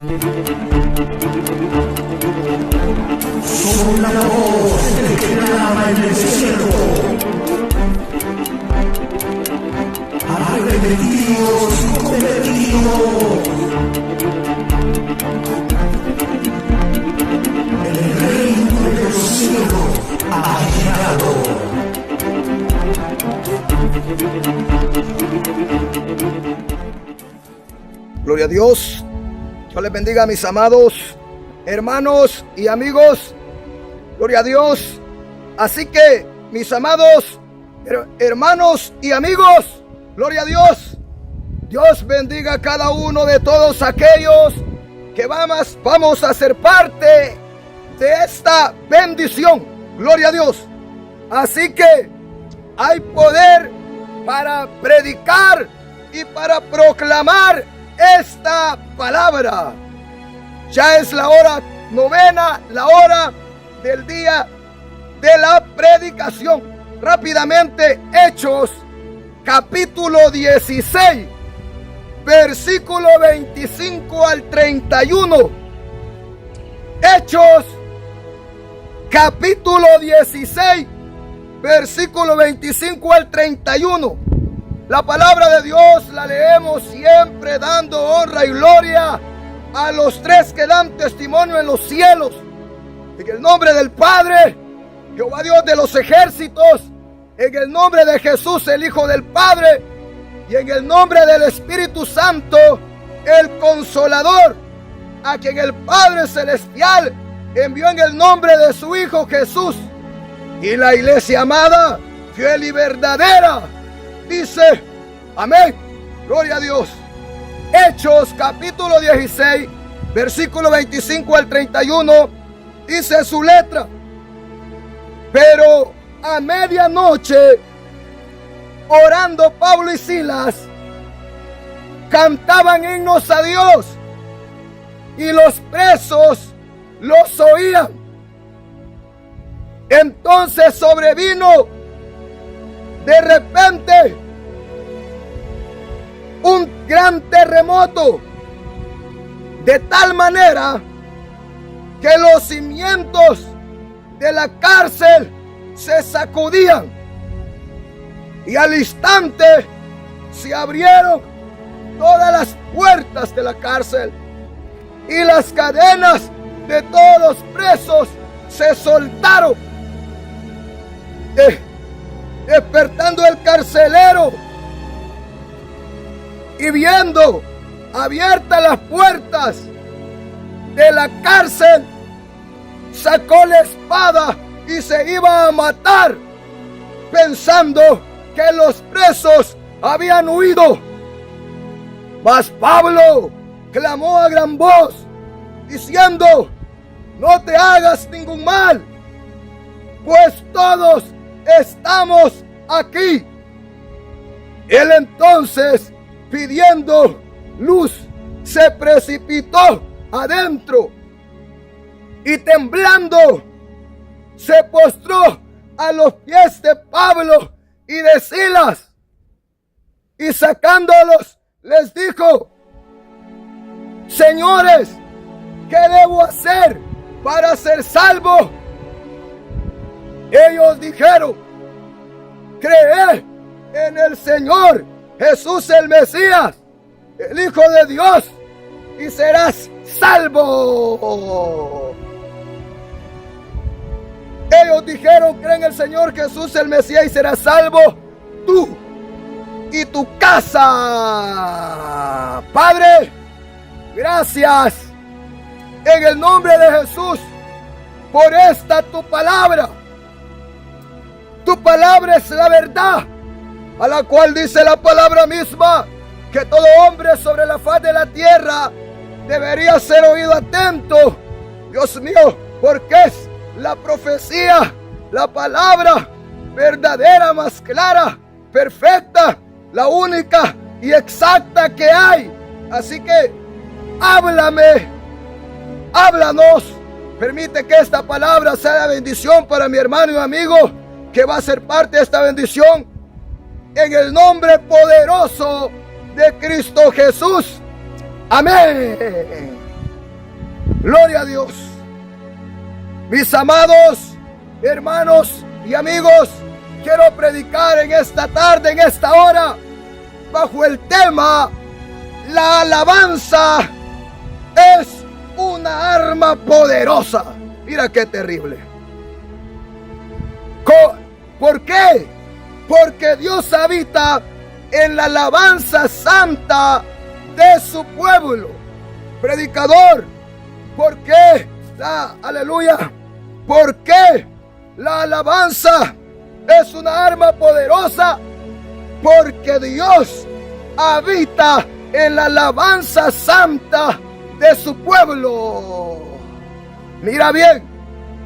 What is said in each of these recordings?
Somos la voz que clama en el cielo. Arrepentidos y convertidos. El reino de los cielos ha llegado. Gloria a Dios. Dios les bendiga a mis amados hermanos y amigos. Gloria a Dios. Así que, mis amados hermanos y amigos, gloria a Dios. Dios bendiga a cada uno de todos aquellos que vamos a ser parte de esta bendición. Gloria a Dios. Así que hay poder para predicar y para proclamar esta palabra. Ya es la hora novena, la hora del día de la predicación. Rápidamente, Hechos capítulo 16, versículo 25 al 31. Hechos capítulo 16, versículo 25 al 31. La palabra de Dios la leemos siempre dando honra y gloria a los tres que dan testimonio en los cielos. En el nombre del Padre, Jehová Dios de los ejércitos, en el nombre de Jesús, el Hijo del Padre, y en el nombre del Espíritu Santo, el Consolador, a quien el Padre Celestial envió en el nombre de su Hijo Jesús. Y la iglesia amada, fiel y verdadera, dice, amén, gloria a Dios. Hechos capítulo 16, versículo 25 al 31, dice su letra: pero a medianoche, orando Pablo y Silas, cantaban himnos a Dios, y los presos los oían. Entonces sobrevino de repente un gran terremoto, de tal manera que los cimientos de la cárcel se sacudían, y al instante se abrieron todas las puertas de la cárcel, y las cadenas de todos los presos se soltaron. Despertando el carcelero y viendo abiertas las puertas de la cárcel, sacó la espada y se iba a matar, pensando que los presos habían huido. Mas Pablo clamó a gran voz, diciendo: no te hagas ningún mal, pues todos estamos aquí. Él entonces, pidiendo luz, se precipitó adentro y temblando se postró a los pies de Pablo y de Silas, y sacándolos les dijo: señores, ¿qué debo hacer para ser salvo? Ellos dijeron: cree en el Señor Jesús el Mesías, el Hijo de Dios, y serás salvo. Ellos dijeron: cree en el Señor Jesús el Mesías y serás salvo tú y tu casa. Padre, gracias en el nombre de Jesús por esta tu palabra. Tu palabra es la verdad, a la cual dice la palabra misma que todo hombre sobre la faz de la tierra debería ser oído atento. Dios mío, porque es la profecía, la palabra verdadera, más clara, perfecta, la única y exacta que hay. Así que háblame, háblanos. Permite que esta palabra sea de bendición para mi hermano y amigo que va a ser parte de esta bendición, en el nombre poderoso de Cristo Jesús. Amén. Gloria a Dios. Mis amados hermanos y amigos, quiero predicar en esta tarde, en esta hora, bajo el tema: la alabanza es una arma poderosa. Mira qué terrible. ¿Por qué? Porque Dios habita en la alabanza santa de su pueblo. Predicador, ¿por qué? Aleluya. ¿Por qué la alabanza es una arma poderosa? Porque Dios habita en la alabanza santa de su pueblo. Mira bien,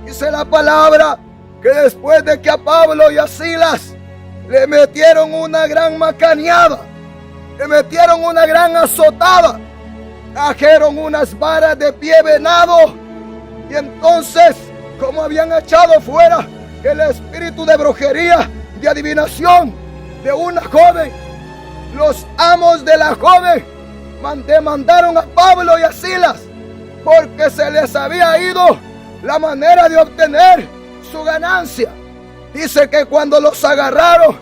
dice la palabra que después de que a Pablo y a Silas le metieron una gran macaneada, le metieron una gran azotada, trajeron unas varas de pie venado, y entonces, como habían echado fuera el espíritu de brujería, de adivinación de una joven, los amos de la joven demandaron a Pablo y a Silas porque se les había ido la manera de obtener su ganancia. Dice que cuando los agarraron,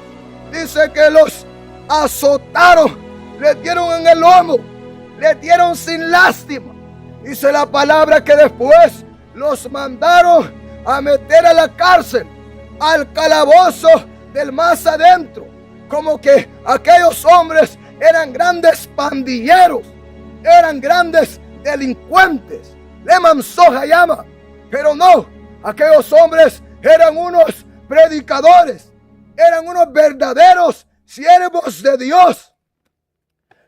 dice que los azotaron, les dieron en el lomo, les dieron sin lástima. Dice la palabra que después los mandaron a meter a la cárcel, al calabozo del más adentro, como que aquellos hombres eran grandes pandilleros, eran grandes delincuentes. Leman soja llama, pero no, aquellos hombres eran unos predicadores, eran unos verdaderos siervos de Dios.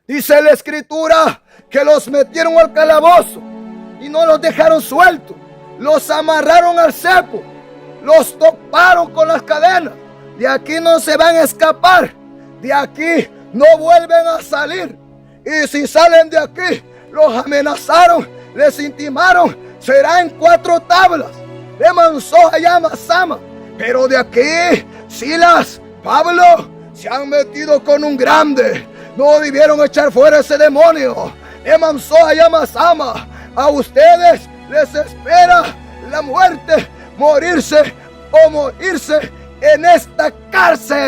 Dice la escritura que los metieron al calabozo y no los dejaron sueltos, los amarraron al cepo, los toparon con las cadenas. De aquí no se van a escapar, de aquí no vuelven a salir, y si salen de aquí, los amenazaron, les intimaron, será en 4 tablas de mansoja llama sama. Pero de aquí, Silas, Pablo, se han metido con un grande, no debieron echar fuera ese demonio de mansoja llama sama. A ustedes les espera la muerte, morirse o morirse en esta cárcel.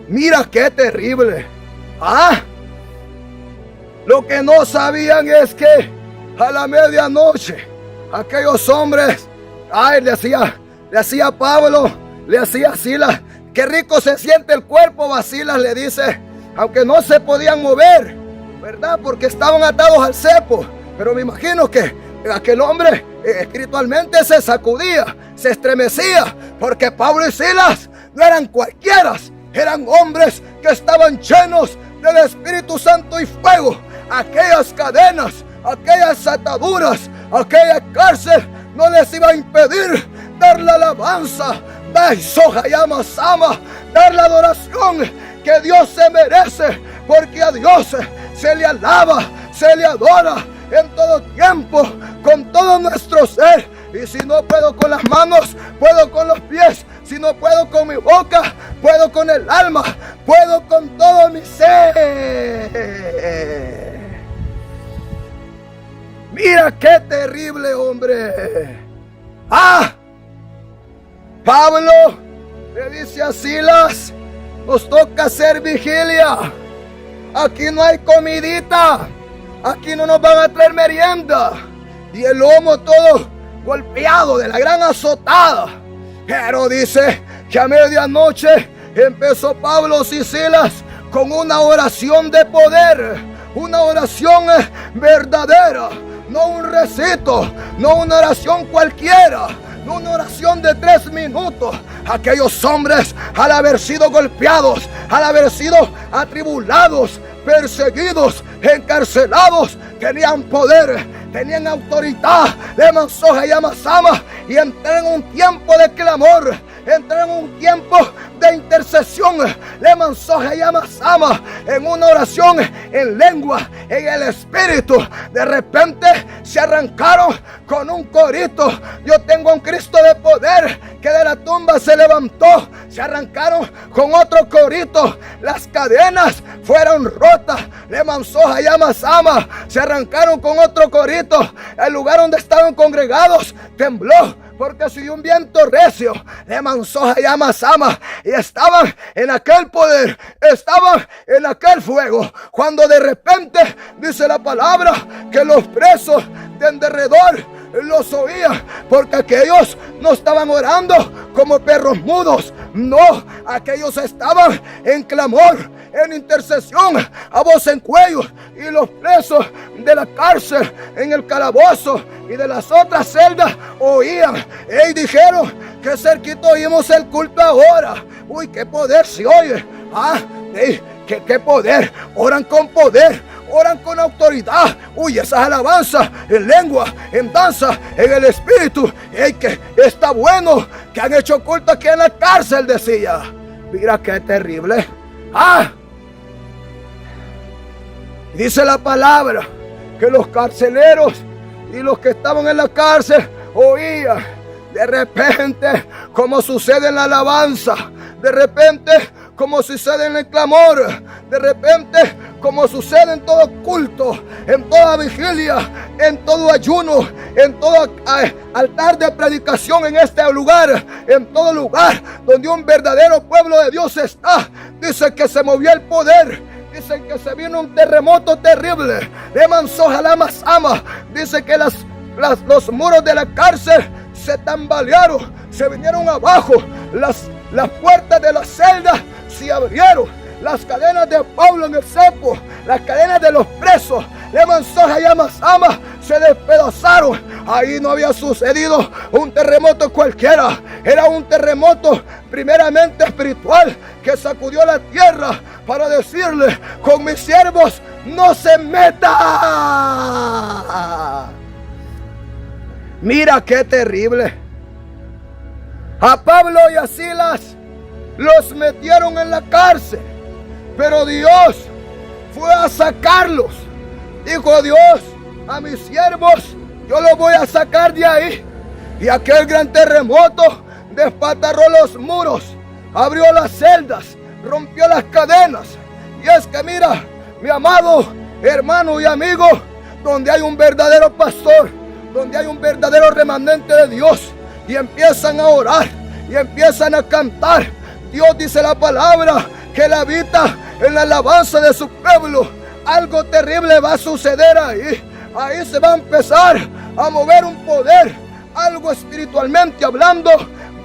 Mira qué terrible. Lo que no sabían es que a la medianoche aquellos hombres, le hacía Pablo, le hacía Silas, qué rico se siente el cuerpo, a Silas le dice, aunque no se podían mover, ¿verdad? Porque estaban atados al cepo. Pero me imagino que aquel hombre espiritualmente se sacudía, se estremecía, porque Pablo y Silas no eran cualquiera, eran hombres que estaban llenos del Espíritu Santo y fuego. Aquellas cadenas, aquellas ataduras, aquella cárcel no les iba a impedir dar la alabanza, dar la adoración que Dios se merece, porque a Dios se le alaba, se le adora en todo tiempo, con todo nuestro ser. Y si no puedo con las manos, puedo con los pies. Si no puedo con mi boca, puedo con el alma, puedo con todo mi ser. Mira qué terrible, hombre. Pablo le dice a Silas, nos toca hacer vigilia. Aquí no hay comidita, aquí no nos van a traer merienda. Y el lomo todo golpeado de la gran azotada. Pero dice que a medianoche empezó Pablo y Silas con una oración de poder, una oración verdadera, no un recito, no una oración cualquiera, no una oración de 3 minutos. Aquellos hombres, al haber sido golpeados, al haber sido atribulados, perseguidos, encarcelados, tenían poder, tenían autoridad de mansoja y amasama, y entraron en un tiempo de clamor, entraron en un tiempo de intercesión, de mansoja y amasama, en una oración en lengua, en el espíritu. De repente se arrancaron con un corito. Yo tengo un Cristo de poder que de la tumba se levantó. Se arrancaron con otro corito. Las cadenas fueron rotas. Le manzó Hayama Sama. Se arrancaron con otro corito. El lugar donde estaban congregados tembló, porque se dio un viento recio. Le manzó Hayama Sama. Y estaban en aquel poder, estaban en aquel fuego, cuando de repente dice la palabra que los presos de en derredor los oían, porque aquellos no estaban orando como perros mudos, no, aquellos estaban en clamor, en intercesión, a voz en cuello. Y los presos de la cárcel, en el calabozo y de las otras celdas oían y dijeron: que cerquito oímos el culto ahora. Uy, qué poder se oye. Qué poder. Oran con poder, oran con autoridad. Uy, esas alabanzas en lengua, en danza, en el espíritu. ¡Ey, que está bueno! Que han hecho culto aquí en la cárcel, decía. Mira qué terrible. Dice la palabra que los carceleros y los que estaban en la cárcel oían. De repente, como sucede en la alabanza, de repente, como sucede en el clamor, de repente, como sucede en todo culto, en toda vigilia, en todo ayuno, en todo altar de predicación en este lugar, en todo lugar donde un verdadero pueblo de Dios está, dice que se movió el poder. Dicen que se vino un terremoto terrible. De manzó Hayama Sama. Dice que los muros de la cárcel se tambalearon, se vinieron abajo, las puertas de la celda se abrieron, las cadenas de Pablo en el cepo, las cadenas de los presos, de manzó Hayama Sama, se despedazaron. Ahí no había sucedido un terremoto cualquiera, era un terremoto primeramente espiritual que sacudió la tierra para decirle: con mis siervos no se meta. Mira qué terrible. A Pablo y a Silas los metieron en la cárcel, pero Dios fue a sacarlos. Dijo Dios: a mis siervos yo los voy a sacar de ahí. Y aquel gran terremoto despatarró los muros, abrió las celdas, rompió las cadenas. Y es que mira, mi amado hermano y amigo, donde hay un verdadero pastor, donde hay un verdadero remanente de Dios, y empiezan a orar y empiezan a cantar, Dios dice la palabra que Él habita en la alabanza de su pueblo. Algo terrible va a suceder ahí. Ahí se va a empezar a mover un poder. Algo espiritualmente hablando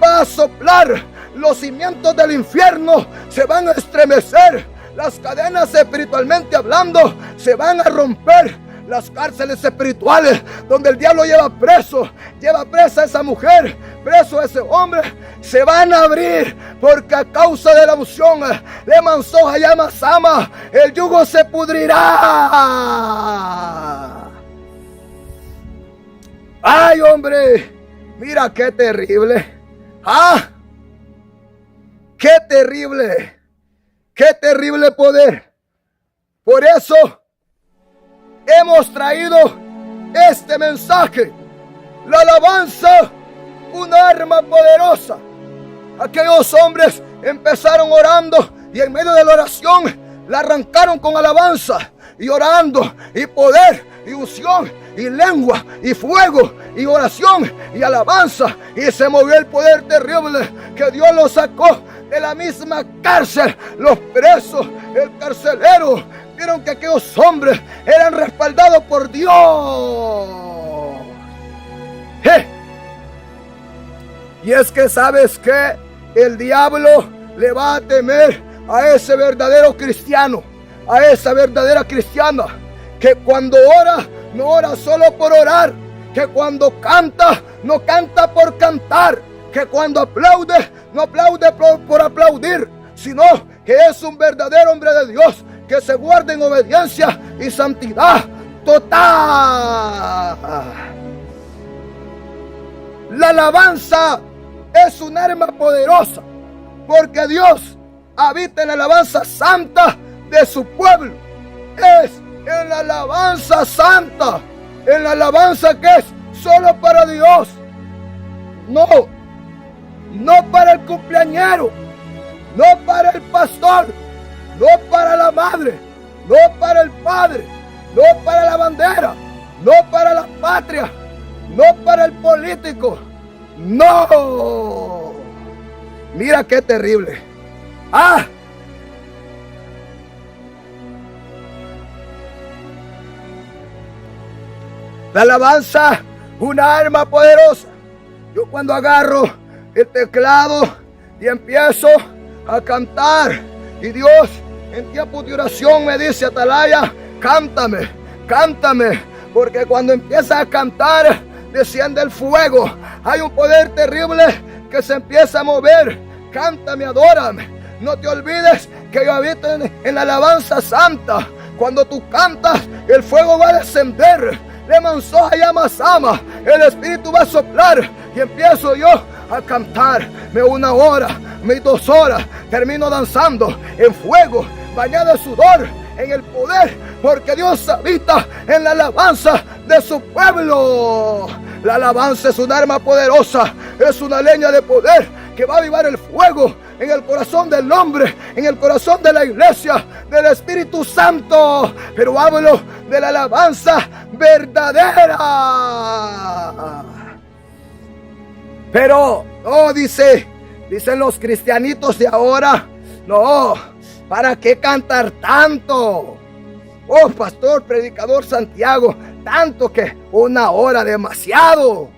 va a soplar. Los cimientos del infierno se van a estremecer. Las cadenas espiritualmente hablando se van a romper. Las cárceles espirituales donde el diablo lleva presa a esa mujer, preso a ese hombre, se van a abrir, porque a causa de la unción de manzó Hayama Sama, el yugo se pudrirá. Ay, hombre, mira qué terrible. Qué terrible poder. Por eso hemos traído este mensaje. La alabanza, una arma poderosa. Aquellos hombres empezaron orando y en medio de la oración la arrancaron con alabanza y orando y poder y unción y lengua y fuego y oración y alabanza, y se movió el poder terrible que Dios los sacó de la misma cárcel. Los presos, el carcelero, vieron que aquellos hombres eran respaldados por Dios. Y es que sabes que el diablo le va a temer a ese verdadero cristiano, a esa verdadera cristiana, que cuando ora, no ora solo por orar, que cuando canta, no canta por cantar, que cuando aplaude, no aplaude por aplaudir, sino que es un verdadero hombre de Dios, que se guarda en obediencia y santidad total. La alabanza es un arma poderosa, porque Dios habita en la alabanza santa de su pueblo. Es en la alabanza santa en la alabanza que es solo para Dios. No, no para el cumpleañero, no para el pastor, no para la madre, no para el padre, no para la bandera, no para la patria, no para el político. No. Mira qué terrible. La alabanza, una arma poderosa. Yo cuando agarro el teclado y empiezo a cantar, y Dios en tiempos de oración me dice: Atalaya, cántame, cántame, porque cuando empiezas a cantar desciende el fuego. Hay un poder terrible que se empieza a mover. Cántame, adórame. No te olvides que yo habito en la alabanza santa. Cuando tú cantas, el fuego va a descender. Le manzó llama sama. El Espíritu va a soplar. Y empiezo yo a cantar. Me 1 hora, me 2 horas. Termino danzando en fuego, bañado de sudor, en el poder, porque Dios habita en la alabanza de su pueblo. La alabanza es un arma poderosa, es una leña de poder que va a avivar el fuego en el corazón del hombre, en el corazón de la iglesia, del Espíritu Santo. Pero hablo de la alabanza verdadera. Pero no, dicen los cristianitos de ahora: no, ¿para qué cantar tanto? Oh, pastor, predicador Santiago, tanto que 1 hora, demasiado,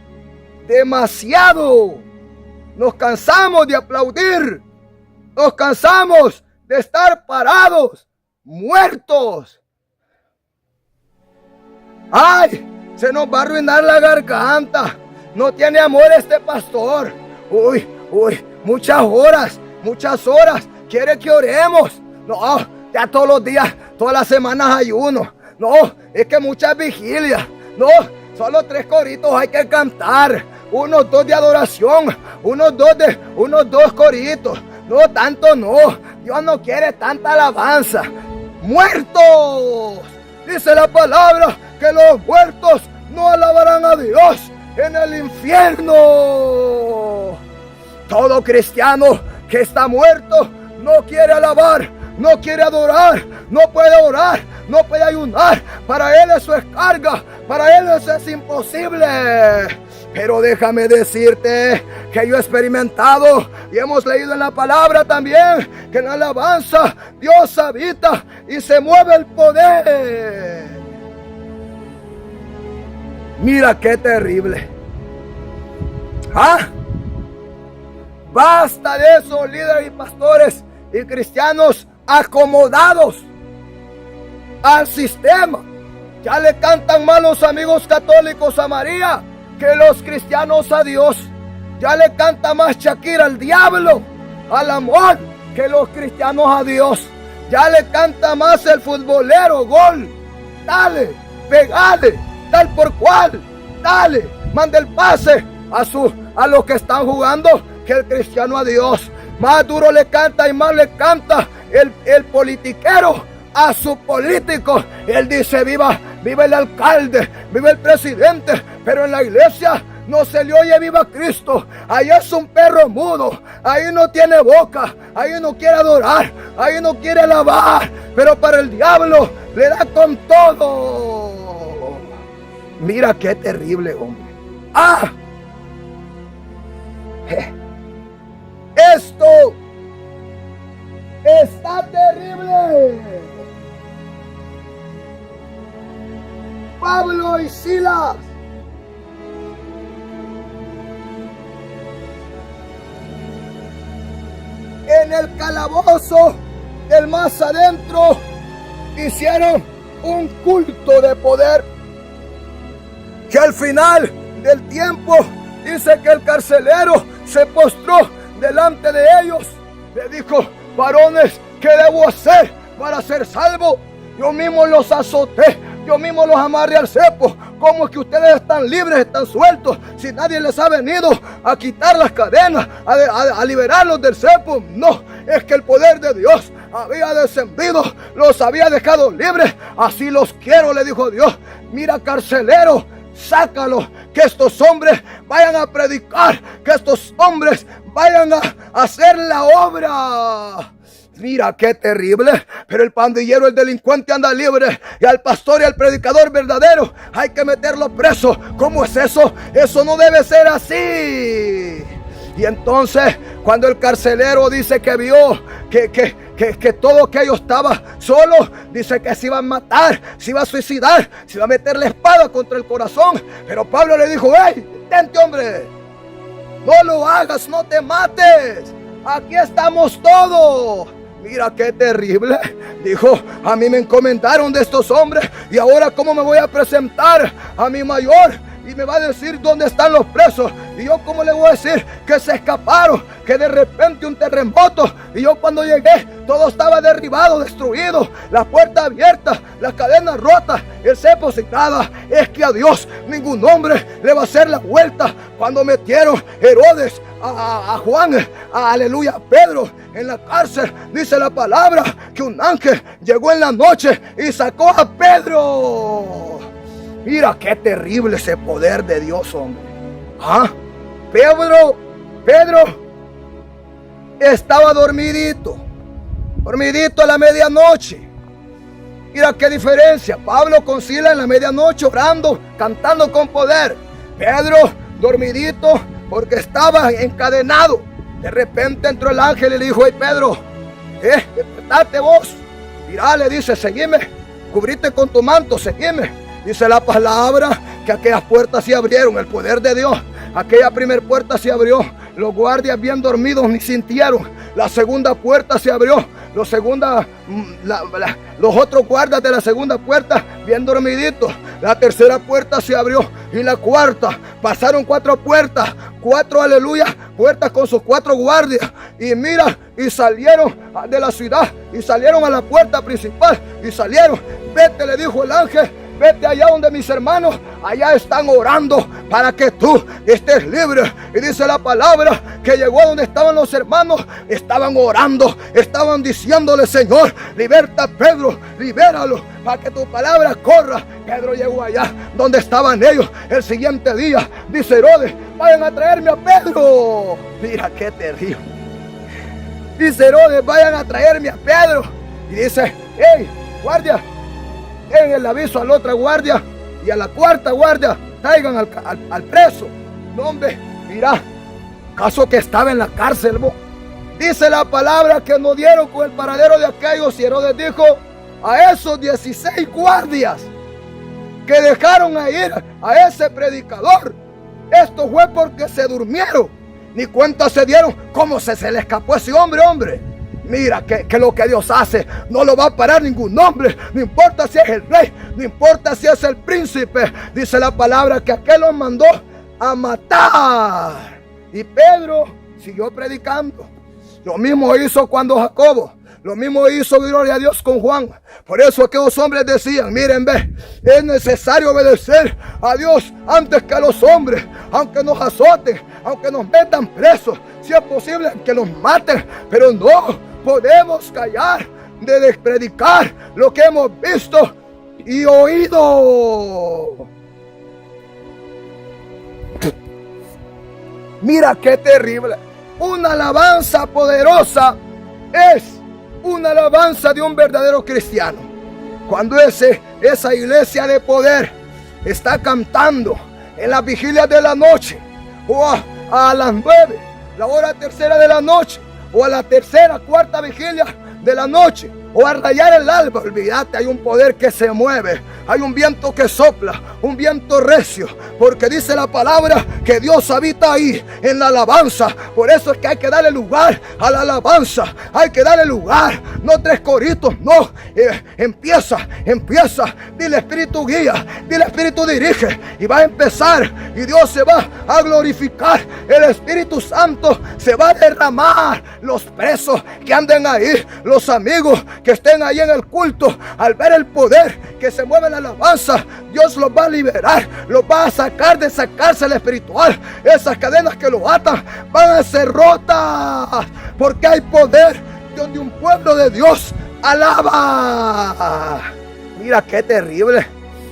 demasiado. Nos cansamos de aplaudir, nos cansamos de estar parados, muertos. ¡Ay! Se nos va a arruinar la garganta. No tiene amor este pastor. Uy, muchas horas. Quiere que oremos. No, ya todos los días, todas las semanas ayuno. No, es que muchas vigilias. No, solo 3 coritos hay que cantar. 1, 2 de adoración. 1, 2 coritos. No, tanto no. Dios no quiere tanta alabanza. ¡Muertos! Dice la palabra que los muertos no alabarán a Dios en el infierno. Todo cristiano que está muerto no quiere alabar, no quiere adorar, no puede orar, no puede ayunar. Para él eso es carga, para él eso es imposible. Pero déjame decirte que yo he experimentado y hemos leído en la palabra también que en la alabanza Dios habita y se mueve el poder. Mira qué terrible. Basta de esos líderes y pastores y cristianos acomodados al sistema. Ya le cantan más los amigos católicos a María que los cristianos a Dios. Ya le canta más Shakira al diablo, al amor, que los cristianos a Dios. Ya le canta más el futbolero, gol, dale, pegale, tal por cual, dale, manda el pase a los que están jugando, que el cristiano a Dios. Más duro le canta y más le canta el politiquero a su político. Él dice: viva el alcalde, viva el presidente. Pero en la iglesia no se le oye viva Cristo. Ahí es un perro mudo, ahí no tiene boca, ahí no quiere adorar, ahí no quiere alabar. Pero para el diablo le da con todo. Mira qué terrible, hombre. Esto está terrible. Pablo y Silas en el calabozo del más adentro hicieron un culto de poder, que al final del tiempo dice que el carcelero se postró delante de ellos. Le dijo: varones, ¿qué debo hacer para ser salvo? Yo mismo los azoté, yo mismo los amarré al cepo. ¿Cómo es que ustedes están libres, están sueltos, si nadie les ha venido a quitar las cadenas, a liberarlos del cepo? No, es que el poder de Dios había descendido, los había dejado libres. Así los quiero, le dijo Dios. Mira, carcelero, sácalo, que estos hombres vayan a predicar, que estos hombres vayan a hacer la obra. Mira qué terrible, pero el pandillero, el delincuente anda libre, y al pastor y al predicador verdadero hay que meterlo preso. ¿Cómo es eso? Eso no debe ser así. Y entonces, cuando el carcelero dice que vio que todo aquello estaba solo, dice que se iba a matar, se iba a suicidar, se iba a meter la espada contra el corazón. Pero Pablo le dijo: ¡hey, detente, hombre! No lo hagas, no te mates. Aquí estamos todos. Mira qué terrible. Dijo: a mí me encomendaron de estos hombres, y ahora ¿cómo me voy a presentar a mi mayor? Y me va a decir dónde están los presos. Y yo ¿cómo le voy a decir que se escaparon? Que de repente un terremoto. Y yo cuando llegué todo estaba derribado, destruido. Las puertas abiertas, las cadenas rotas, el cepo sin nada. Es que a Dios ningún hombre le va a hacer la vuelta. Cuando metieron Herodes a Juan, aleluya, a Pedro en la cárcel, dice la palabra que un ángel llegó en la noche y sacó a Pedro. Mira qué terrible ese poder de Dios, hombre. Pedro estaba dormidito a la medianoche. Mira qué diferencia. Pablo con Silas en la medianoche orando, cantando con poder. Pedro dormidito porque estaba encadenado. De repente entró el ángel y le dijo: hey, Pedro, despertate vos. Mira, le dice: seguime, cubrite con tu manto, seguime. Dice la palabra que aquellas puertas se abrieron, el poder de Dios. Aquella primera puerta se abrió, los guardias bien dormidos ni sintieron. La segunda puerta se abrió, los otros guardias de la segunda puerta bien dormiditos. La tercera puerta se abrió y la cuarta. Pasaron 4 puertas, 4, aleluya, puertas con sus 4 guardias. Y mira, y salieron de la ciudad y salieron a la puerta principal y salieron. Vete, le dijo el ángel, vete allá donde mis hermanos, allá están orando para que tú estés libre. Y dice la palabra que llegó a donde estaban los hermanos, estaban orando, estaban diciéndole: Señor, liberta a Pedro, libéralo, para que tu palabra corra. Pedro llegó allá donde estaban ellos. El siguiente día dice Herodes: vayan a traerme a Pedro. Mira qué terrible. Dice Herodes: vayan a traerme a Pedro. Y dice: hey, guardia, den el aviso a la otra guardia y a la cuarta guardia, traigan al preso. No, hombre, mira, caso que estaba en la cárcel, vos. Dice la palabra que no dieron con el paradero de aquellos, y Herodes dijo a esos 16 guardias que dejaron a ir a ese predicador: esto fue porque se durmieron, ni cuenta se dieron cómo se le escapó ese hombre. Mira que lo que Dios hace no lo va a parar ningún hombre. No importa si es el rey, no importa si es el príncipe. Dice la palabra que aquel los mandó a matar. Y Pedro siguió predicando. Lo mismo hizo cuando Jacobo. Lo mismo hizo, gloria a Dios, con Juan. Por eso aquellos hombres decían: miren, ve, es necesario obedecer a Dios antes que a los hombres. Aunque nos azoten, aunque nos metan presos, si es posible que nos maten, pero no podemos callar de predicar lo que hemos visto y oído. Mira qué terrible. Una alabanza poderosa es una alabanza de un verdadero cristiano. Cuando esa iglesia de poder está cantando en las vigilias de la noche, o a las 9, la hora tercera de la noche, o a la tercera, cuarta vigilia de la noche, o a rayar el alba, olvídate, hay un poder que se mueve, hay un viento que sopla, un viento recio, porque dice la palabra que Dios habita ahí en la alabanza. Por eso es que hay que darle lugar a la alabanza, hay que darle lugar, no 3 coritos, no, empieza, dile Espíritu guía, dile Espíritu dirige, y va a empezar, y Dios se va a glorificar, el Espíritu Santo se va a derramar, los presos que anden ahí, los amigos que estén ahí en el culto, al ver el poder que se mueve en la alabanza, Dios los va a liberar, los va a sacar de esa cárcel espiritual. Esas cadenas que los atan van a ser rotas, porque hay poder donde un pueblo de Dios alaba. Mira qué terrible.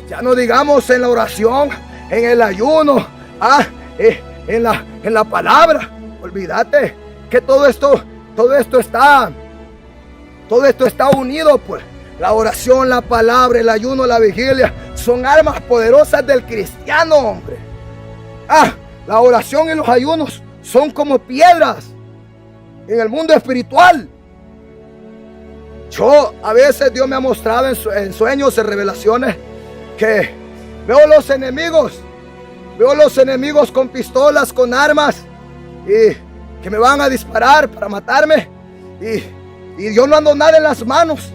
Ya no digamos en la oración, en el ayuno, en la palabra. Olvídate que todo esto está unido, pues. La oración, la palabra, el ayuno, la vigilia son armas poderosas del cristiano, hombre. La oración y los ayunos son como piedras en el mundo espiritual. A veces Dios me ha mostrado en sueños, en revelaciones, que veo los enemigos con pistolas, con armas, y que me van a disparar para matarme, y yo no ando nada en las manos.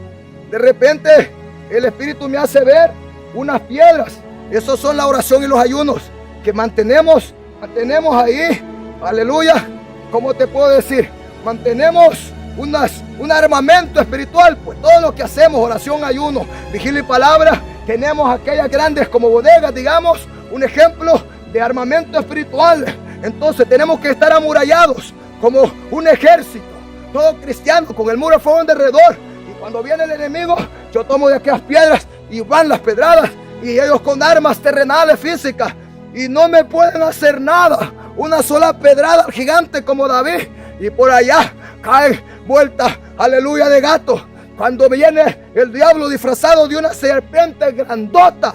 De repente el Espíritu me hace ver unas piedras. Esos son la oración y los ayunos que mantenemos ahí. Aleluya. ¿Cómo te puedo decir? Mantenemos un armamento espiritual. Pues todo lo que hacemos, oración, ayuno, vigilia y palabra, tenemos aquellas grandes como bodegas, digamos, un ejemplo de armamento espiritual. Entonces tenemos que estar amurallados como un ejército, todo cristiano, con el muro de fuego en derredor. Y cuando viene el enemigo, yo tomo de aquellas piedras y van las pedradas, y ellos con armas terrenales, físicas, y no me pueden hacer nada. Una sola pedrada al gigante como David, y por allá cae vuelta, aleluya, de gato. Cuando viene el diablo disfrazado de una serpiente grandota,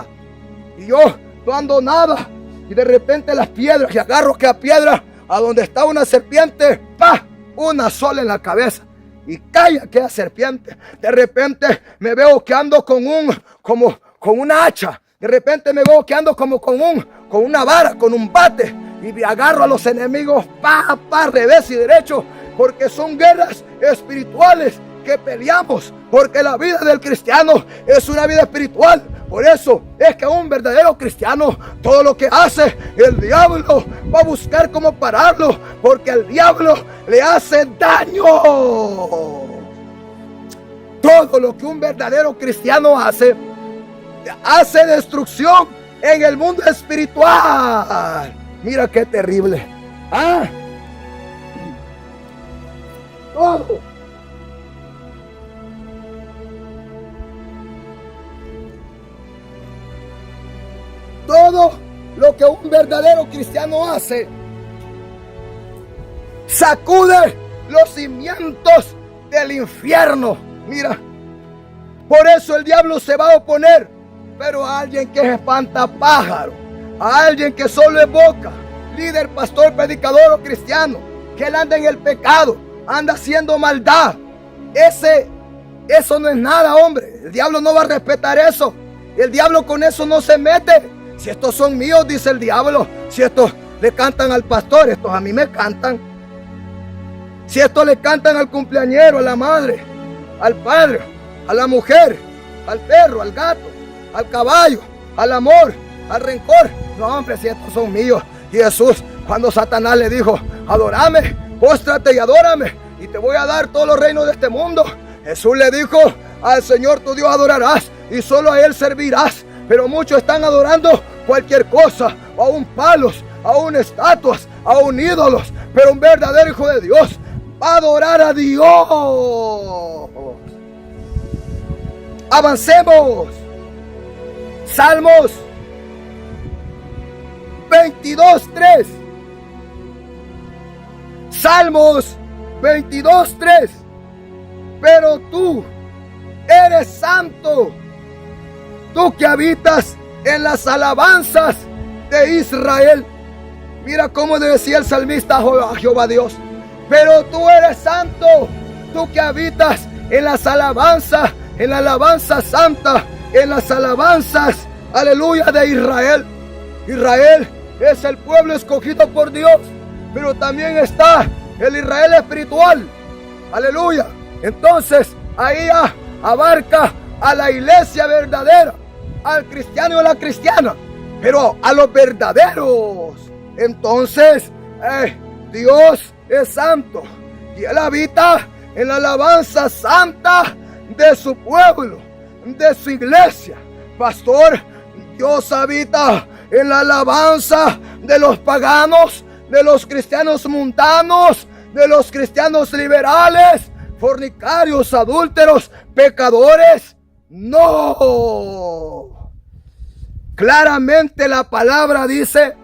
y yo no ando nada, y de repente las piedras, y agarro que a piedra a donde está una serpiente, ¡pah!, una sola en la cabeza, y cae aquella serpiente. De repente me veo que ando con una hacha. De repente me veo que ando con una vara, con un bate, y agarro a los enemigos, revés y derecho, porque son guerras espirituales que peleamos, porque la vida del cristiano es una vida espiritual. Por eso es que un verdadero cristiano, todo lo que hace, el diablo va a buscar cómo pararlo, porque el diablo le hace daño. Todo lo que un verdadero cristiano hace destrucción en el mundo espiritual. Mira qué terrible. Todo lo que un verdadero cristiano hace sacude los cimientos del infierno. Mira, por eso el diablo se va a oponer, pero a alguien que es espantapájaro, a alguien que solo evoca, líder, pastor, predicador o cristiano, que él anda en el pecado, anda haciendo maldad, eso no es nada, hombre. El diablo no va a respetar eso. El diablo con eso no se mete. Si estos son míos, dice el diablo, si estos le cantan al pastor, estos a mí me cantan. Si estos le cantan al cumpleañero, a la madre, al padre, a la mujer, al perro, al gato, al caballo, al amor, al rencor, no, hombre, si estos son míos. Y Jesús, cuando Satanás le dijo, adórame, póstrate y adórame, y te voy a dar todos los reinos de este mundo, Jesús le dijo, al Señor tu Dios adorarás y solo a Él servirás. Pero muchos están adorando cualquier cosa, aún palos, aún estatuas, aún ídolos. Pero un verdadero hijo de Dios va a adorar a Dios. Avancemos. Salmos 22:3. Salmos 22:3. Pero tú eres santo, tú que habitas en las alabanzas de Israel. Mira cómo decía el salmista a Jehová Dios. Pero tú eres santo, tú que habitas en las alabanzas, en la alabanza santa, en las alabanzas, aleluya, de Israel. Israel es el pueblo escogido por Dios, pero también está el Israel espiritual, aleluya. Entonces ahí abarca a la iglesia verdadera, al cristiano y a la cristiana, pero a los verdaderos. Entonces Dios es santo y Él habita en la alabanza santa de su pueblo, de su iglesia. Pastor, Dios habita en la alabanza de los paganos, de los cristianos mundanos, de los cristianos liberales, fornicarios, adúlteros, pecadores. No. Claramente la palabra dice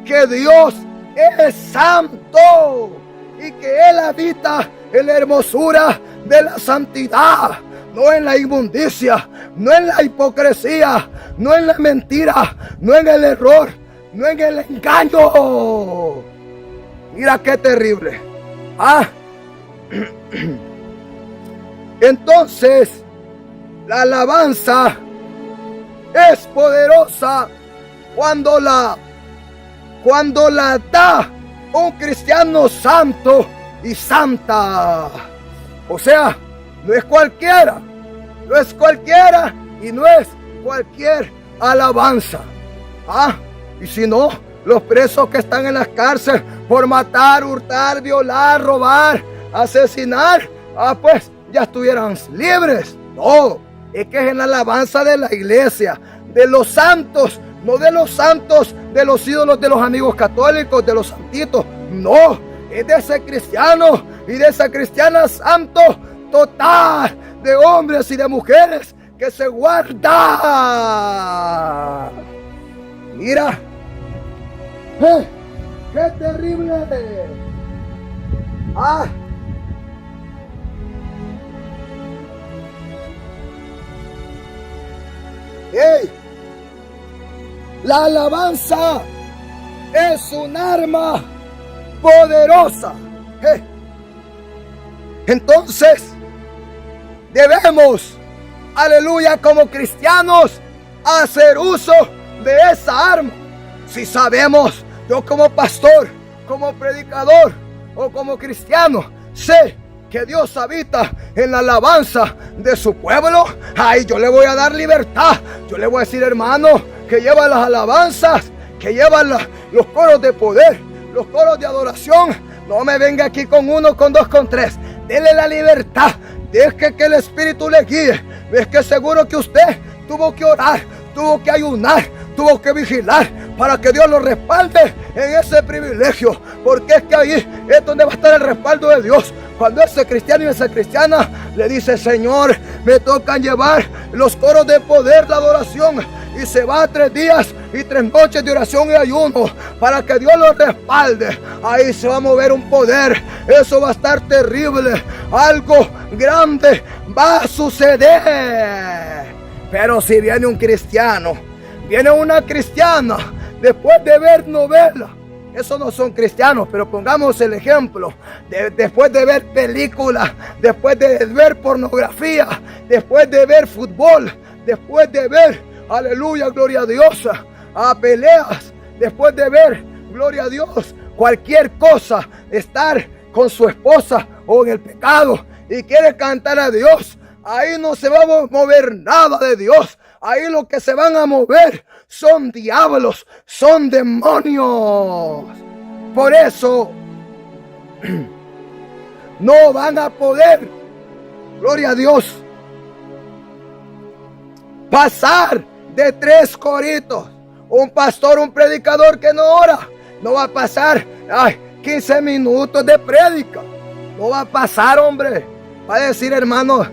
que Dios es santo y que Él habita en la hermosura de la santidad, no en la inmundicia, no en la hipocresía, no en la mentira, no en el error, no en el engaño. Mira qué terrible. Entonces, la alabanza es poderosa cuando la da un cristiano santo y santa. O sea, no es cualquiera y no es cualquier alabanza. Y si no, los presos que están en las cárceles por matar, hurtar, violar, robar, asesinar, pues ya estuvieran libres. No, es que es en la alabanza de la iglesia, de los santos, no de los santos, de los ídolos de los amigos católicos, de los santitos. No, es de ese cristiano y de esa cristiana santo total, de hombres y de mujeres que se guarda. Mira, qué terrible. La alabanza es un arma poderosa. Entonces, debemos, aleluya, como cristianos, hacer uso de esa arma. Si sabemos, yo como pastor, como predicador o como cristiano, sé que Dios habita en la alabanza de su pueblo, yo le voy a dar libertad. Yo le voy a decir, hermano, que lleva las alabanzas, que lleva los coros de poder, los coros de adoración. No me venga aquí con uno, con dos, con tres. Dele la libertad. Deje que el Espíritu le guíe. Es que seguro que usted tuvo que orar, tuvo que ayunar, tuvo que vigilar para que Dios lo respalde en ese privilegio. Porque es que ahí es donde va a estar el respaldo de Dios. Cuando ese cristiano y esa cristiana le dice, Señor, me tocan llevar los coros de poder, la adoración, y se va 3 días y 3 noches de oración y ayuno para que Dios lo respalde. Ahí se va a mover un poder. Eso va a estar terrible. Algo grande va a suceder. Pero si viene un cristiano, viene una cristiana, después de ver novelas, esos no son cristianos, pero pongamos el ejemplo, después de ver películas, después de ver pornografía, después de ver fútbol, después de ver, aleluya, gloria a Dios, a peleas, después de ver, gloria a Dios, cualquier cosa, estar con su esposa o en el pecado y quiere cantar a Dios, ahí no se va a mover nada de Dios. Ahí lo que se van a mover son diablos, son demonios. Por eso no van a poder, gloria a Dios, pasar de 3 coritos. Un pastor, un predicador que no ora, no va a pasar 15 minutos de prédica. No va a pasar, hombre. Va a decir, hermano,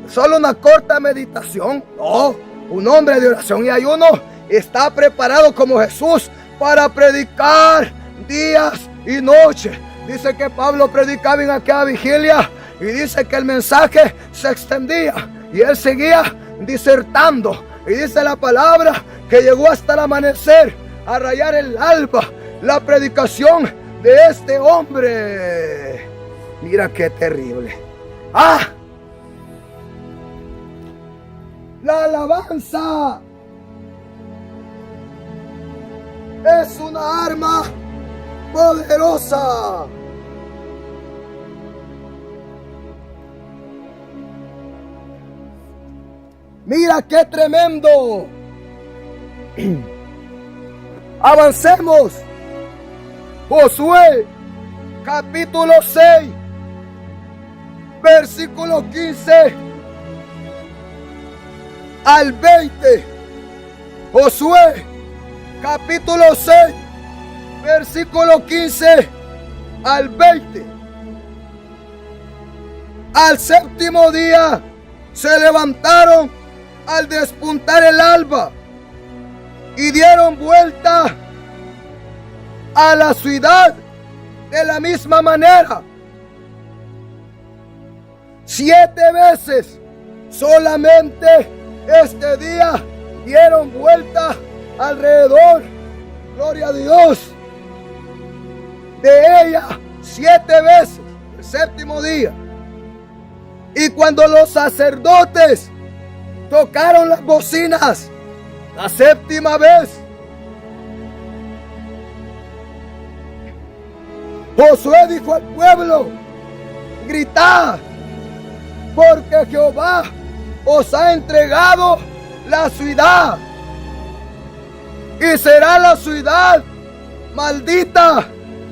solo una corta meditación. No, un hombre de oración y ayuno está preparado como Jesús para predicar días y noches. Dice que Pablo predicaba en aquella vigilia y dice que el mensaje se extendía y él seguía disertando. Y dice la palabra que llegó hasta el amanecer, a rayar el alba, la predicación de este hombre. Mira qué terrible. La alabanza es una arma poderosa. Mira qué tremendo. Avancemos. Josué, capítulo 6, versículo 15 al 20. Josué, capítulo 6, versículo 15 al 20. Al séptimo día se levantaron al despuntar el alba y dieron vuelta a la ciudad de la misma manera. 7 veces solamente este día dieron vuelta alrededor, gloria a Dios, de ella 7 veces el séptimo día. Y cuando los sacerdotes tocaron las bocinas la séptima vez, Josué dijo al pueblo: gritad, porque Jehová os ha entregado la ciudad, y será la ciudad maldita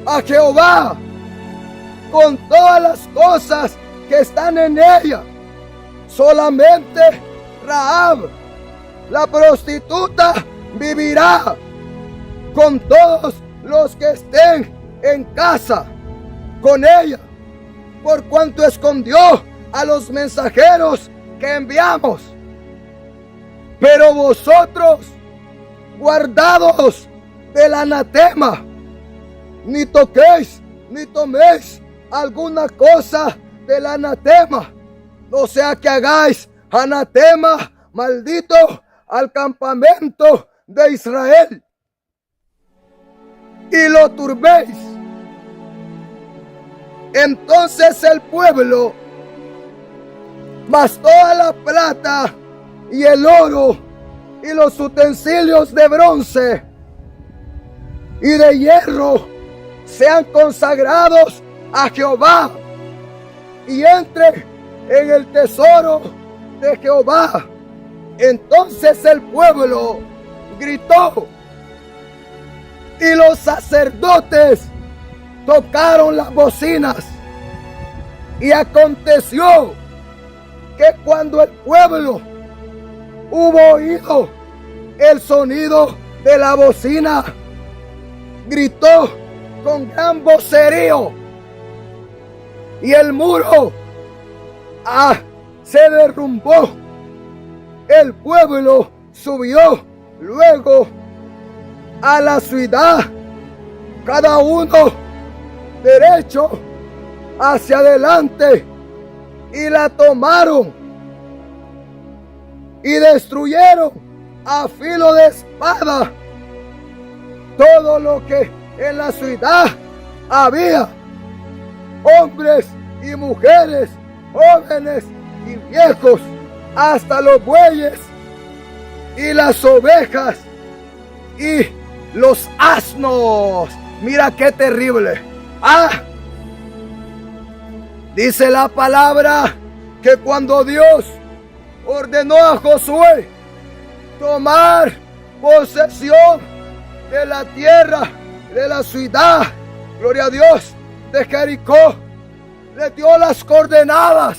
a Jehová con todas las cosas que están en ella. Solamente Rahab, la prostituta, vivirá con todos los que estén en casa con ella, por cuanto escondió a los mensajeros que enviamos. Pero vosotros, guardados del anatema, ni toquéis ni toméis alguna cosa del anatema, no sea que hagáis anatema maldito al campamento de Israel y lo turbéis. Entonces el pueblo, mas toda la plata y el oro y los utensilios de bronce y de hierro sean consagrados a Jehová y entre en el tesoro de Jehová. Entonces el pueblo gritó y los sacerdotes tocaron las bocinas. Y aconteció que cuando el pueblo hubo oído el sonido de la bocina, gritó con gran vocerío, y el muro se derrumbó. El pueblo subió luego a la ciudad, cada uno derecho hacia adelante, y la tomaron y destruyeron a filo de espada todo lo que en la ciudad había, hombres y mujeres, jóvenes y viejos, hasta los bueyes y las ovejas y los asnos. Mira qué terrible. Dice la palabra que cuando Dios ordenó a Josué tomar posesión de la tierra, de la ciudad, gloria a Dios, de Jericó, les dio las coordenadas,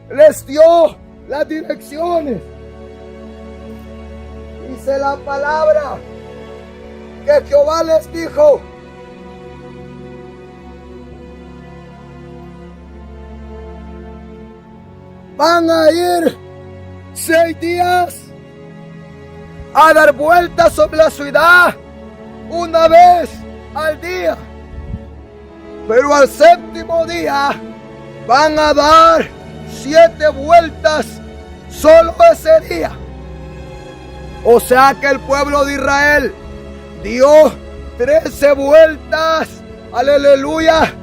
les dio las direcciones. Dice la palabra que Jehová les dijo: van a ir 6 días a dar vueltas sobre la ciudad una vez al día, pero al séptimo día van a dar 7 vueltas solo ese día. O sea que el pueblo de Israel dio 13 vueltas. Aleluya,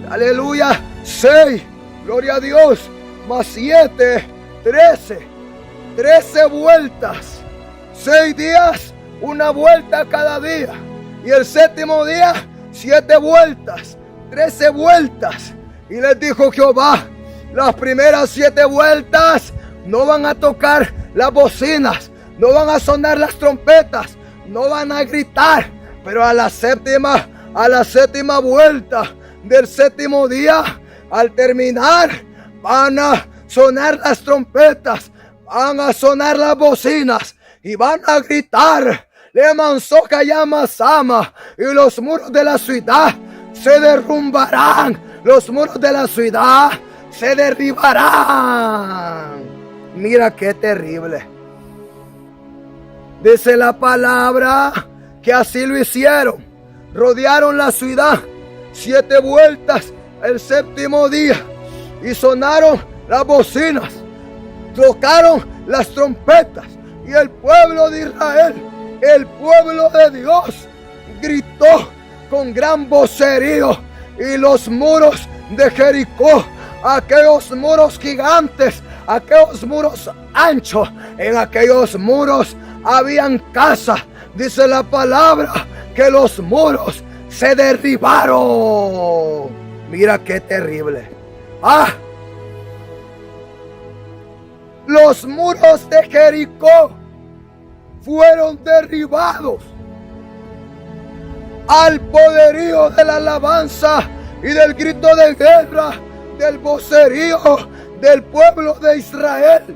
aleluya. 6, gloria a Dios, más 7, 13 vueltas. 6 días, una vuelta cada día. Y el séptimo día, 7 vueltas, 13 vueltas. Y les dijo Jehová: las primeras 7 vueltas no van a tocar las bocinas, no van a sonar las trompetas, no van a gritar. Pero a la séptima vuelta del séptimo día, al terminar, van a sonar las trompetas, van a sonar las bocinas y van a gritar: Le manzoca llama Sama, y los muros de la ciudad se derrumbarán, los muros de la ciudad se derribarán. Mira qué terrible. Dice la palabra que así lo hicieron. Rodearon la ciudad 7 vueltas el 7º día y sonaron las bocinas, tocaron las trompetas, y el pueblo de Israel, el pueblo de Dios, gritó con gran vocerío, y los muros de Jericó, aquellos muros gigantes, aquellos muros anchos, en aquellos muros habían casas. Dice la palabra que los muros se derribaron. Mira qué terrible. Los muros de Jericó fueron derribados al poderío de la alabanza y del grito de guerra, del vocerío del pueblo de Israel.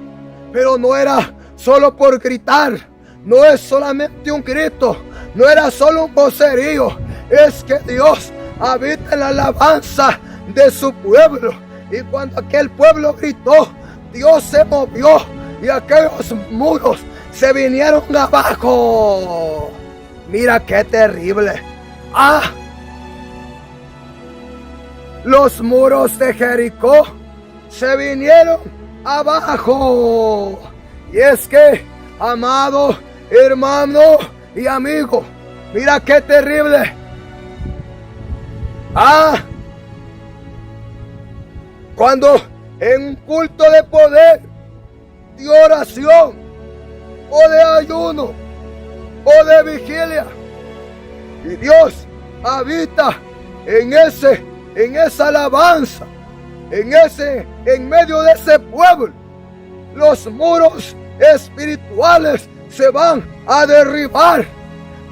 Pero no era solo por gritar, no es solamente un grito, no era solo un vocerío, es que Dios habita en la alabanza de su pueblo. Y cuando aquel pueblo gritó, Dios se movió y aquellos muros se vinieron abajo. Mira qué terrible. Los muros de Jericó se vinieron abajo. Y es que, amado hermano y amigo, mira qué terrible. Cuando en un culto de poder, de oración, o de ayuno, o de vigilia, y Dios habita en esa alabanza, en medio de ese pueblo, los muros espirituales se van a derribar.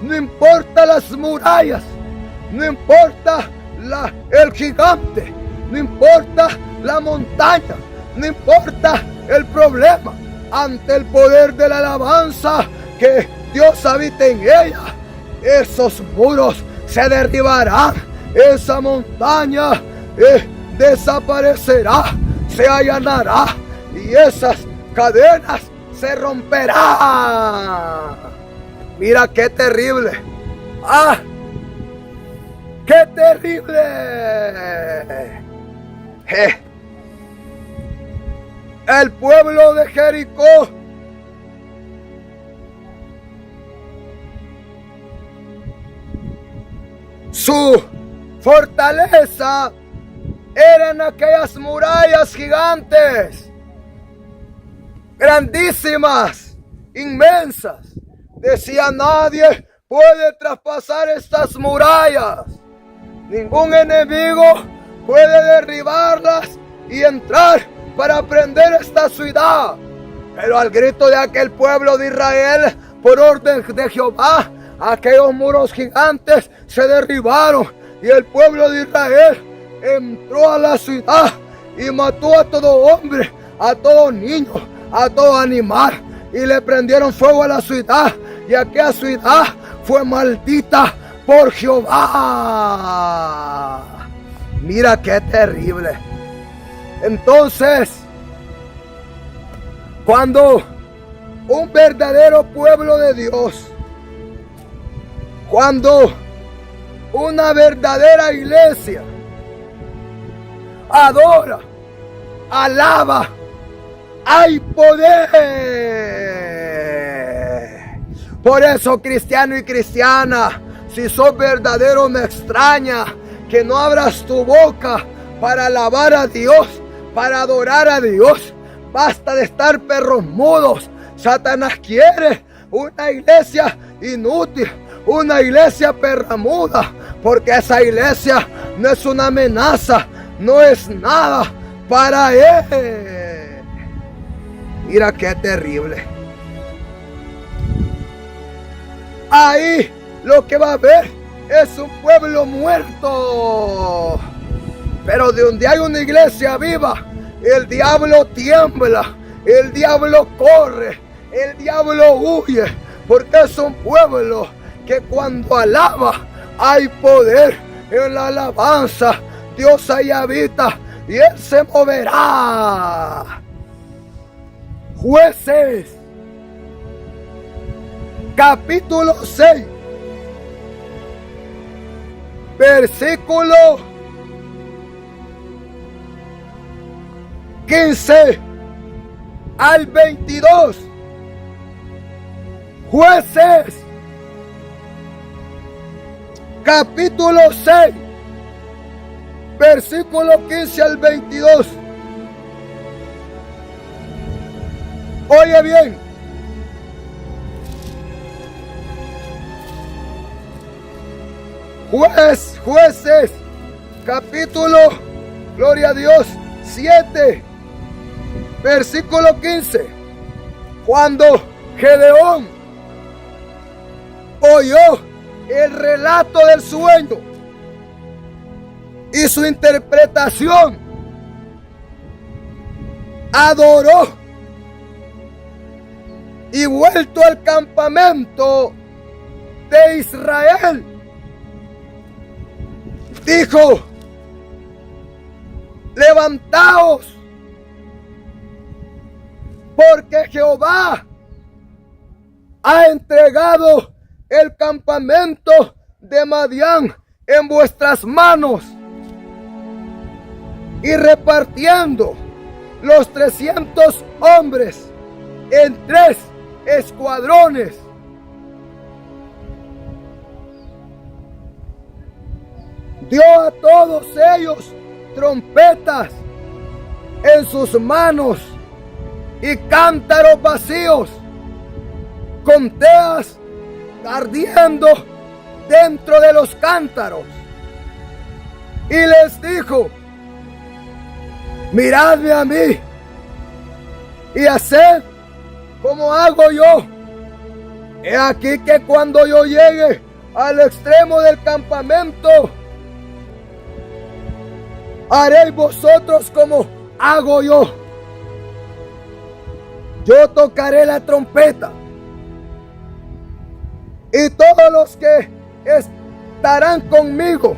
No importa las murallas, no importa el gigante, no importa la montaña, no importa el problema, ante el poder de la alabanza que Dios habita en ella, esos muros se derribarán, esa montaña desaparecerá, se allanará, y esas cadenas se romperán. Mira qué terrible. ¡Qué terrible! El pueblo de Jericó su fortaleza eran aquellas murallas gigantes, grandísimas, inmensas. Decía: nadie puede traspasar estas murallas, ningún enemigo puede derribarlas y entrar para prender esta ciudad. Pero al grito de aquel pueblo de Israel, por orden de Jehová, aquellos muros gigantes se derribaron, y el pueblo de Israel entró a la ciudad y mató a todo hombre, a todo niño, a todo animal, y le prendieron fuego a la ciudad, y aquella ciudad fue maldita por Jehová. Mira qué terrible. Entonces, cuando un verdadero pueblo de Dios, cuando una verdadera iglesia adora, alaba, hay poder. Por eso, cristiano y cristiana, si sos verdadero, me extraña que no abras tu boca para alabar a Dios, para adorar a Dios. Basta de estar perros mudos. Satanás quiere una iglesia inútil, una iglesia perramuda, porque esa iglesia no es una amenaza, no es nada para él. Mira qué terrible. Ahí lo que va a haber es un pueblo muerto. Pero de donde hay una iglesia viva, el diablo tiembla, el diablo corre, el diablo huye, porque es un pueblo que cuando alaba hay poder. En la alabanza Dios ahí habita y Él se moverá. Jueces, capítulo 6, versículo 15 al 22. Jueces, capítulo 6, versículo 15 al 22. Oye bien. Jueces, capítulo, gloria a Dios, 7, versículo 15. Cuando Gedeón oyó el relato del sueño y su interpretación, adoró y vuelto al campamento de Israel, dijo: levantaos, porque Jehová ha entregado el campamento de Madián en vuestras manos. Y repartiendo los 300 hombres en 3 escuadrones, dio a todos ellos trompetas en sus manos y cántaros vacíos, con teas ardiendo dentro de los cántaros. Y les dijo: miradme a mí y haced como hago yo. He aquí que cuando yo llegue al extremo del campamento, haréis vosotros como hago yo. Yo tocaré la trompeta, y todos los que estarán conmigo,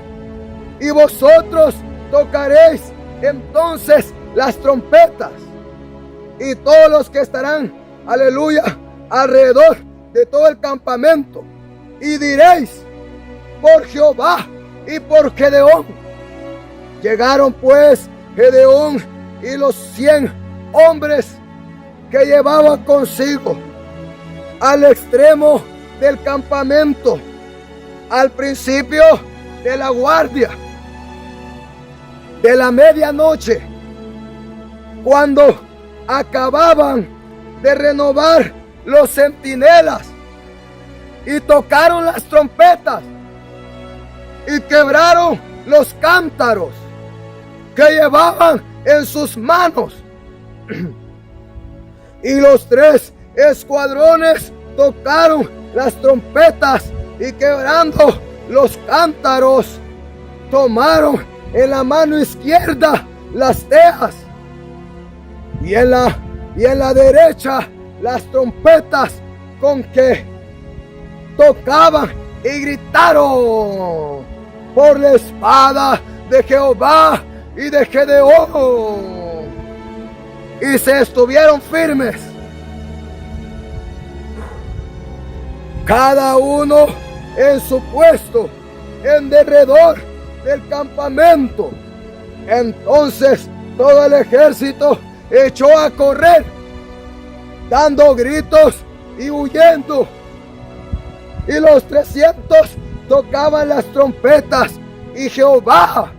y vosotros tocaréis entonces las trompetas, y todos los que estarán, aleluya, alrededor de todo el campamento, y diréis: por Jehová y por Gedeón. Llegaron pues Gedeón y los 100 hombres que llevaba consigo al extremo del campamento, al principio de la guardia de la medianoche, cuando acababan de renovar los centinelas, y tocaron las trompetas y quebraron los cántaros que llevaban en sus manos. Y los 3 escuadrones tocaron las trompetas, y quebrando los cántaros, tomaron en la mano izquierda las teas, y en la derecha las trompetas con que tocaban, y gritaron: por la espada de Jehová y de Gedeón. Y se estuvieron firmes, cada uno en su puesto, en derredor del campamento. Entonces todo el ejército echó a correr, dando gritos y huyendo. Y los 300 tocaban las trompetas, y Jehová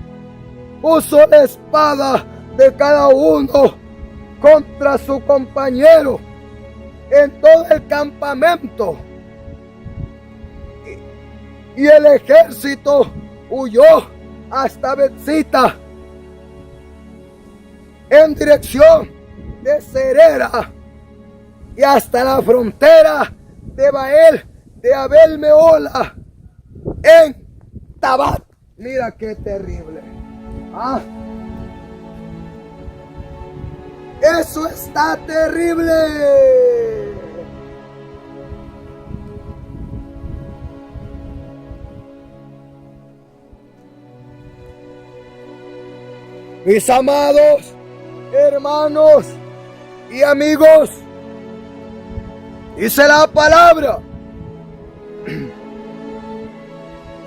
puso la espada de cada uno contra su compañero en todo el campamento. Y el ejército huyó hasta Betzita, en dirección de Serera, y hasta la frontera de Baal de Abel Meola, en Tabat. Mira qué terrible. Eso está terrible. Mis amados hermanos y amigos, dice la palabra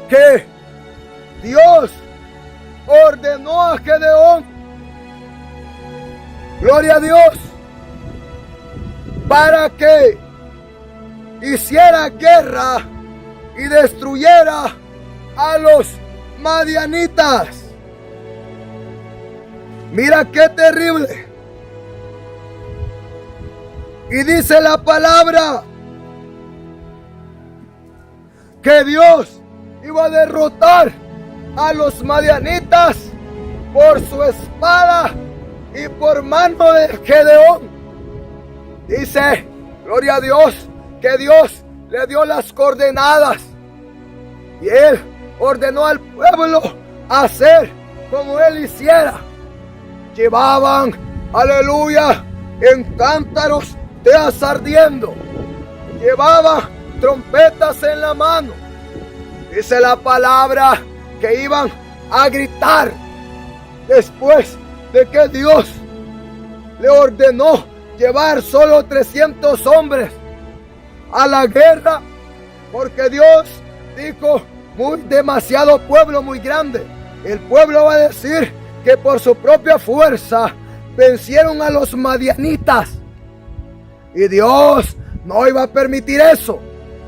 que Dios ordenó a Gedeón, gloria a Dios, para que hiciera guerra y destruyera a los madianitas. Mira qué terrible. Y dice la palabra que Dios iba a derrotar a los madianitas por su espada y por mano de Gedeón. Dice, gloria a Dios, que Dios le dio las coordenadas y él ordenó al pueblo hacer como él hiciera. Llevaban, aleluya, en cántaros teas ardiendo. Llevaban trompetas en la mano. Dice la palabra que iban a gritar después de que Dios le ordenó llevar solo 300 hombres a la guerra, porque Dios dijo, demasiado pueblo muy grande. El pueblo va a decir que por su propia fuerza vencieron a los madianitas. Y Dios no iba a permitir eso.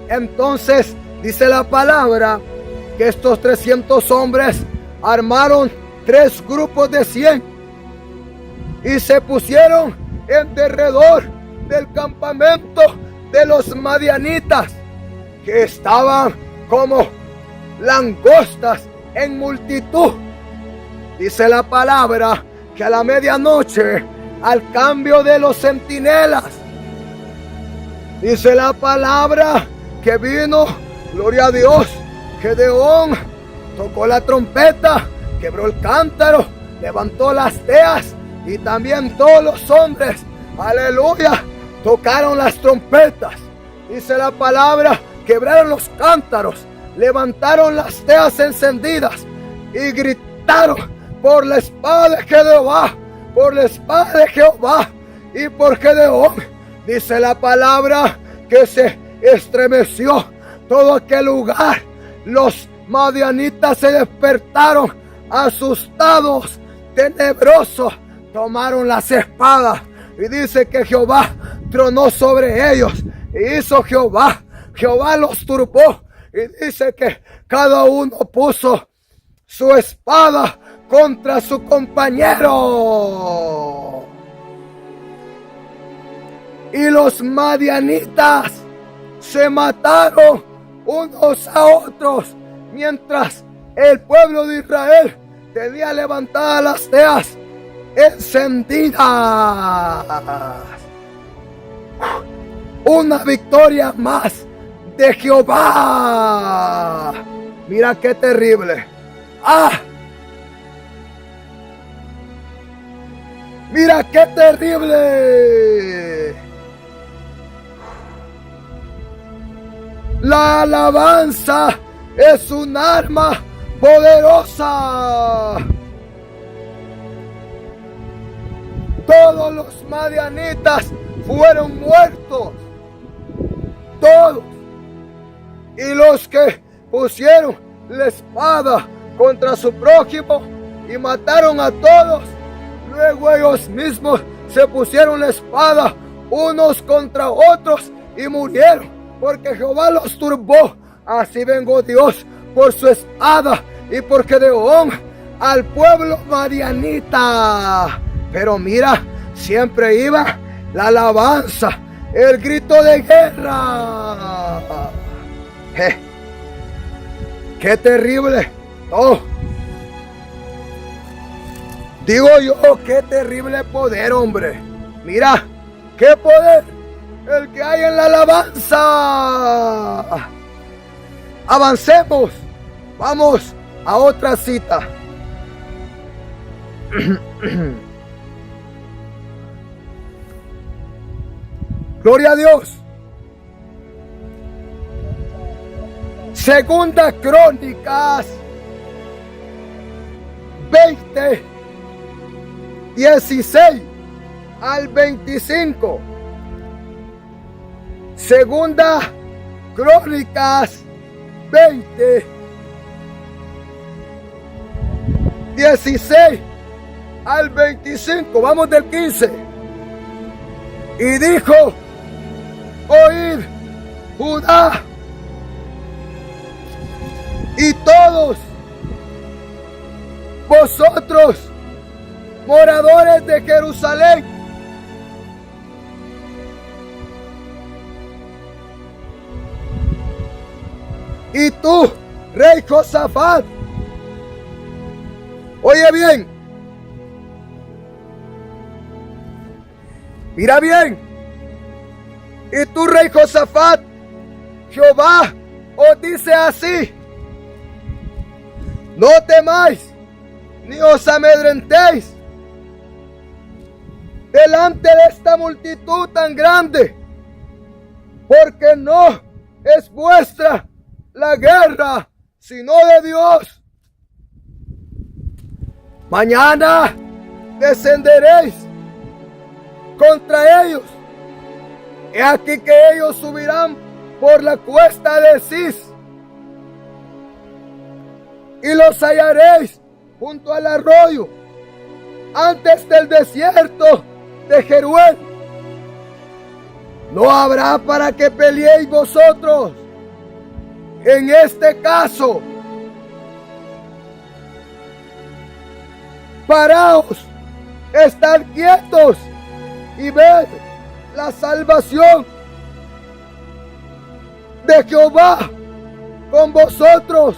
Entonces dice la palabra que estos 300 hombres armaron 3 grupos de 100 y se pusieron en derredor del campamento de los madianitas, que estaban como langostas en multitud. Dice la palabra que a la medianoche, al cambio de los centinelas, dice la palabra que vino, gloria a Dios, Gedeón tocó la trompeta, quebró el cántaro, levantó las teas y también todos los hombres, aleluya, tocaron las trompetas. Dice la palabra, quebraron los cántaros, levantaron las teas encendidas y gritaron por la espada de Jehová, por la espada de Jehová y por Gedeón. Dice la palabra que se estremeció todo aquel lugar. Los madianitas se despertaron asustados, tenebrosos, tomaron las espadas y dice que Jehová tronó sobre ellos y hizo Jehová los turbó, y dice que cada uno puso su espada contra su compañero. Y los madianitas se mataron unos a otros, mientras el pueblo de Israel tenía levantadas las teas encendidas. Una victoria más de Jehová. Mira qué terrible. Mira qué terrible. La alabanza es un arma poderosa. Todos los madianitas fueron muertos. Todos. Y los que pusieron la espada contra su prójimo y mataron a todos, luego ellos mismos se pusieron la espada unos contra otros y murieron, porque Jehová los turbó. Así vengó Dios por su espada y por Gedeón al pueblo madianita. Pero mira, siempre iba la alabanza, el grito de guerra. ¡Qué terrible! ¡Oh! Digo yo, qué terrible poder, hombre. Mira, qué poder el que hay en la alabanza. Avancemos. Vamos a otra cita. Gloria a Dios. Segunda Crónicas 20, 16 al 25. Segunda Crónicas 20, 16 al 25. Vamos del 15. Y dijo: oíd, Judá, y todos vosotros, moradores de Jerusalén, y tú, rey Josafat. Oye bien, mira bien. Y tú, rey Josafat, Jehová os dice así: no temáis ni os amedrentéis delante de esta multitud tan grande, porque no es vuestra la guerra, sino de Dios. Mañana descenderéis contra ellos. He aquí que ellos subirán por la cuesta de Cis, y los hallaréis junto al arroyo, antes del desierto de Jeruel. No habrá para que peleéis vosotros en este caso. Paraos, estad quietos y ved la salvación de Jehová con vosotros,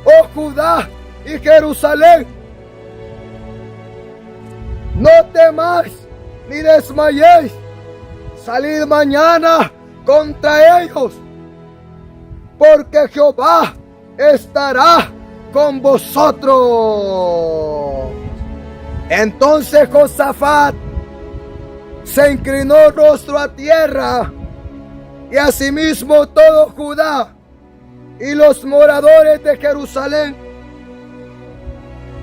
oh Judá y Jerusalén. No temáis ni desmayéis. Salid mañana contra ellos, porque Jehová estará con vosotros. Entonces Josafat se inclinó rostro a tierra, y asimismo todo Judá y los moradores de Jerusalén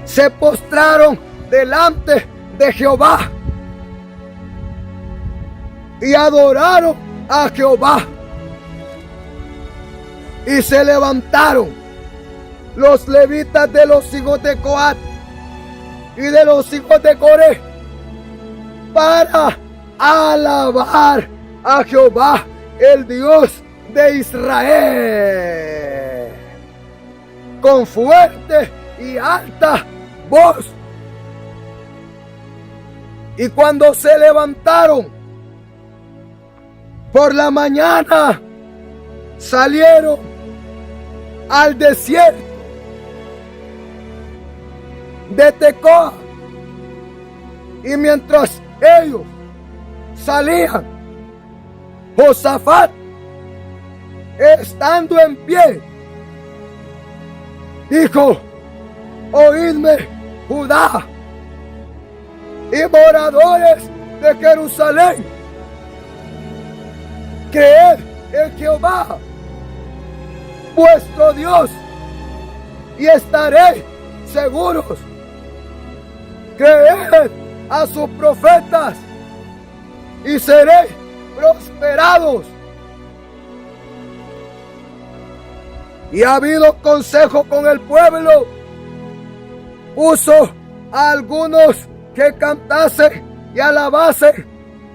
se postraron delante de Jehová y adoraron a Jehová. Y se levantaron los levitas de los hijos de Coat y de los hijos de Coré para alabar a Jehová, el Dios de Israel, con fuerte y alta voz. Y cuando se levantaron por la mañana, salieron al desierto de Tecoa, y mientras ellos salían, Josafat, estando en pie, dijo: oídme, Judá y moradores de Jerusalén, creed en Jehová vuestro Dios y estaréis seguros. Creed a sus profetas y seréis prosperados. Y ha habido consejo con el pueblo. Puso a algunos que cantasen y alabasen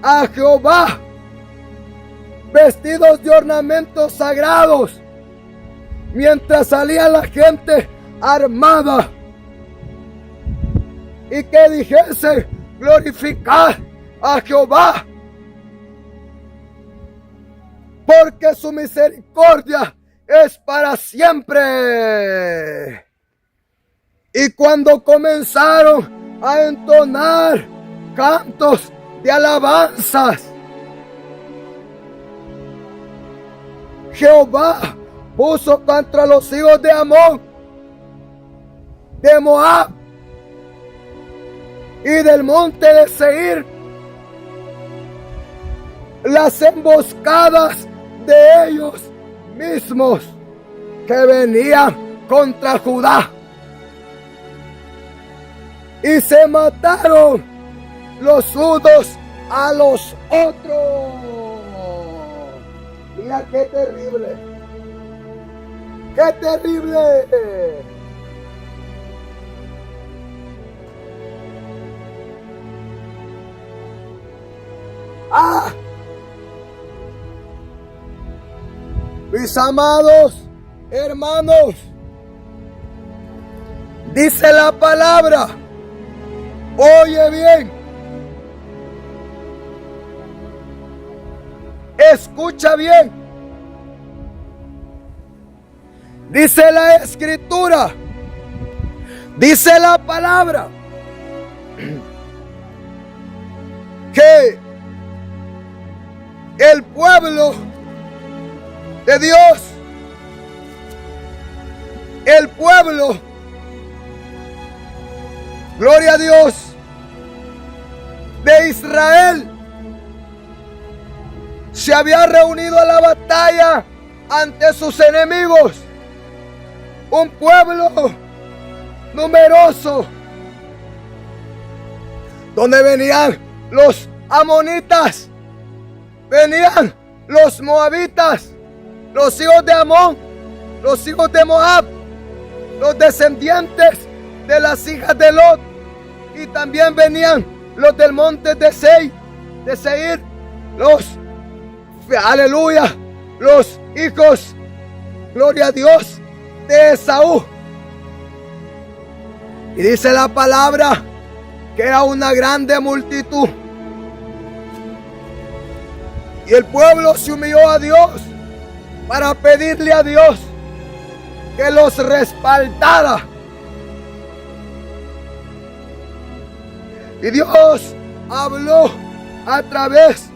a Jehová, vestidos de ornamentos sagrados, mientras salía la gente armada, y que dijese: glorificad a Jehová, porque su misericordia es para siempre. Y cuando comenzaron a entonar cantos de alabanzas, Jehová puso contra los hijos de Amón, de Moab y del monte de Seir las emboscadas de ellos mismos que venían contra Judá. Y se mataron los unos a los otros. Mira qué terrible. ¡Qué terrible! ¡Ah! Mis amados hermanos, dice la palabra, oye bien, escucha bien, dice la escritura, dice la palabra, que el pueblo de Dios, el pueblo, gloria a Dios, de Israel, se había reunido a la batalla ante sus enemigos. Un pueblo numeroso, donde venían los amonitas, venían los moabitas, los hijos de Amón, los hijos de Moab, los descendientes de las hijas de Lot, y también venían los del monte de Seir, aleluya, los hijos, gloria a Dios, de Esaú. Y dice la palabra que era una grande multitud. Y el pueblo se humilló a Dios para pedirle a Dios que los respaldara. Y Dios habló a través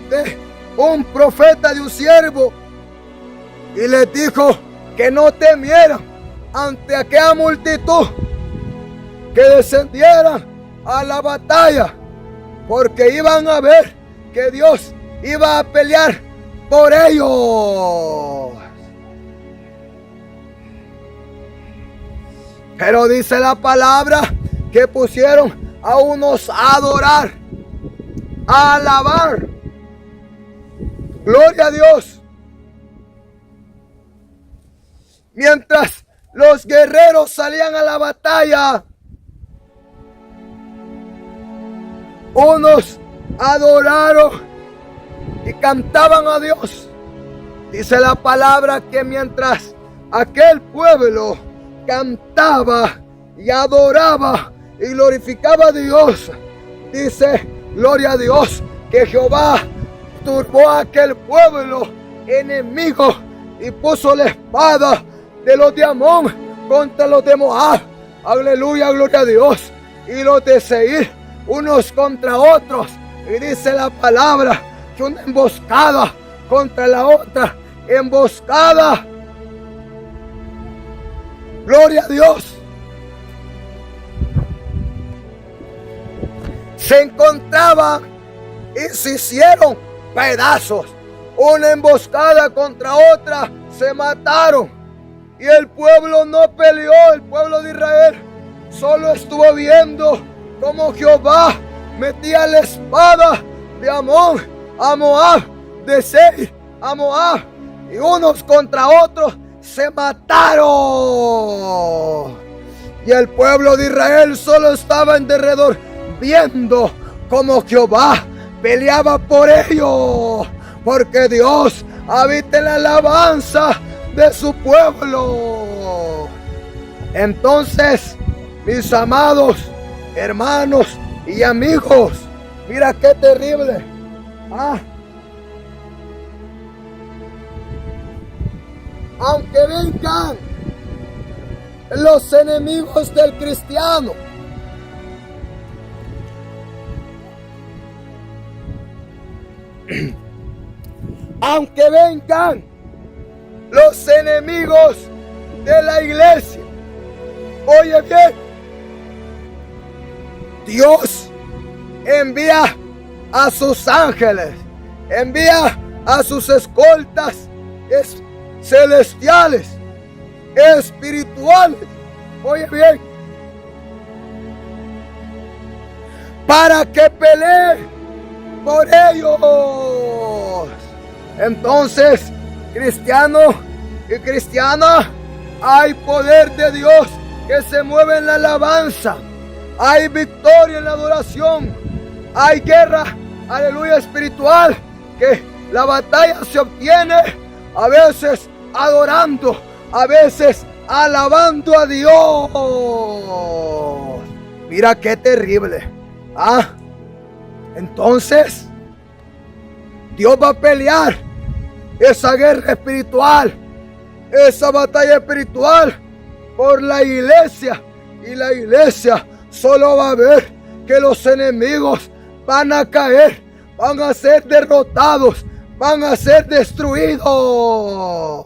de un profeta, de un siervo, y les dijo que no temieran ante aquella multitud, que descendieran a la batalla, porque iban a ver que Dios iba a pelear por ellos. Pero dice la palabra que pusieron a unos a adorar, a alabar. Gloria a Dios. Mientras los guerreros salían a la batalla, unos adoraron y cantaban a Dios. Dice la palabra que mientras aquel pueblo cantaba y adoraba y glorificaba a Dios, dice, gloria a Dios, que Jehová turbó a aquel pueblo enemigo y puso la espada de los de Amón contra los de Moab. Aleluya, gloria a Dios. Y los de Seir unos contra otros. Y dice la palabra que una emboscada contra la otra emboscada. Gloria a Dios. Se encontraban y se hicieron pedazos. Una emboscada contra otra, se mataron. Y el pueblo no peleó, el pueblo de Israel solo estuvo viendo cómo Jehová metía la espada de Amón a Moab, de Seir a Moab, y unos contra otros se mataron. Y el pueblo de Israel solo estaba en derredor viendo cómo Jehová peleaba por ellos, porque Dios habita en la alabanza de su pueblo. Entonces, mis amados hermanos y amigos, mira qué terrible. Aunque vengan los enemigos del cristiano, aunque vengan los enemigos de la iglesia, oye bien, Dios envía a sus ángeles envía a sus escoltas celestiales, espirituales. Oye bien, para que pelee por ellos. Entonces, cristiano y cristiana, hay poder de Dios que se mueve en la alabanza. Hay victoria en la adoración. Hay guerra, aleluya, espiritual, que la batalla se obtiene a veces adorando, a veces alabando a Dios. Mira qué terrible. Entonces, Dios va a pelear esa guerra espiritual, esa batalla espiritual por la iglesia. Y la iglesia solo va a ver que los enemigos van a caer, van a ser derrotados, van a ser destruidos.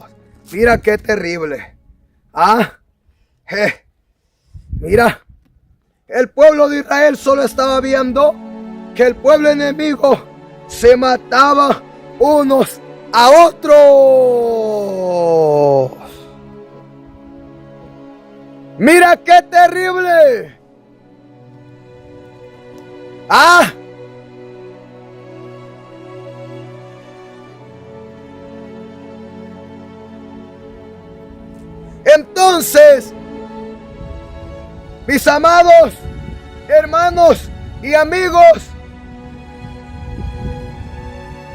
Mira qué terrible. Mira, el pueblo de Israel solo estaba viendo que el pueblo enemigo se mataba unos a otros. Mira qué terrible. Entonces, mis amados hermanos y amigos,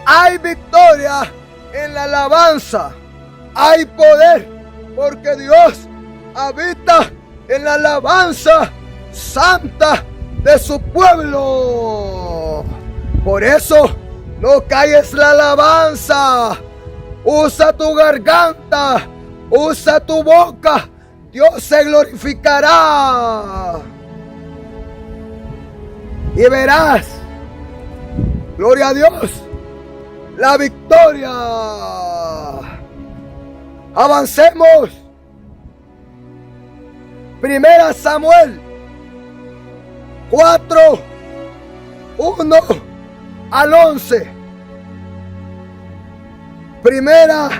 hay victoria en la alabanza, hay poder, porque Dios habita en la alabanza santa de su pueblo. Por eso no calles la alabanza, usa tu garganta, usa tu boca, Dios se glorificará. Y verás, gloria a Dios, la victoria. Avancemos. Primera Samuel 4, 1 al 11. Primera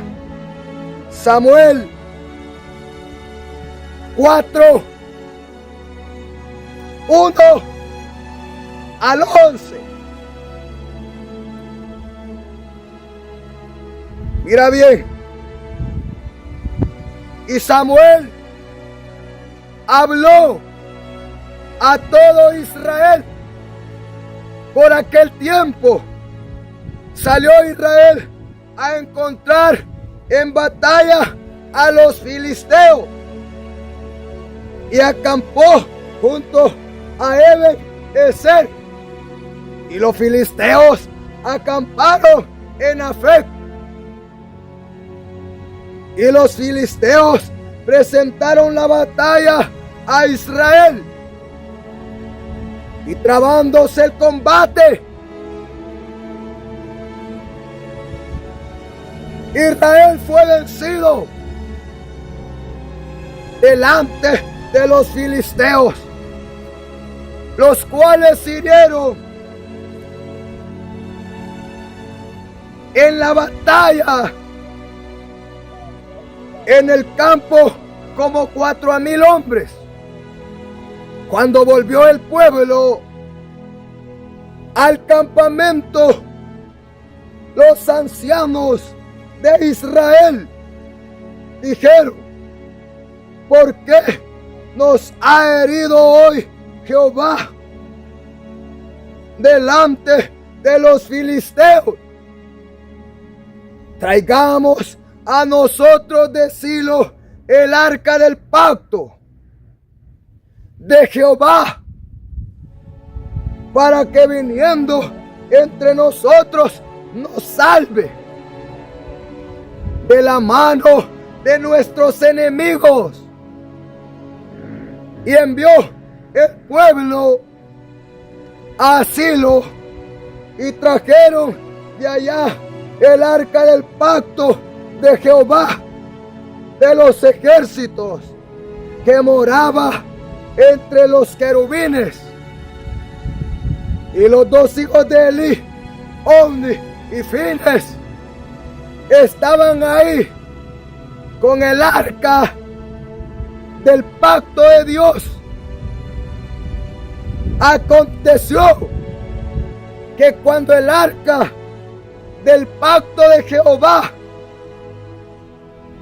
Samuel 4, 1 al 11. Mira bien. Y Samuel habló a todo Israel. Por aquel tiempo salió Israel a encontrar en batalla a los filisteos y acampó junto a Eben-ezer. Y los filisteos acamparon en Afec. Y los filisteos presentaron la batalla a Israel. Y trabándose el combate, Israel fue vencido delante de los filisteos, los cuales hirieron en la batalla en el campo como 4,000 hombres. Cuando volvió el pueblo al campamento, los ancianos de Israel dijeron: ¿por qué nos ha herido hoy Jehová delante de los filisteos? Traigamos a nosotros de Silo el arca del pacto de Jehová, para que viniendo entre nosotros nos salve de la mano de nuestros enemigos. Y envió el pueblo a Silo y trajeron de allá el arca del pacto de Jehová de los ejércitos, que moraba entre los querubines. Y los dos hijos de Eli, Ofni y Fines estaban ahí con el arca del pacto de Dios. Aconteció que cuando el arca del pacto de Jehová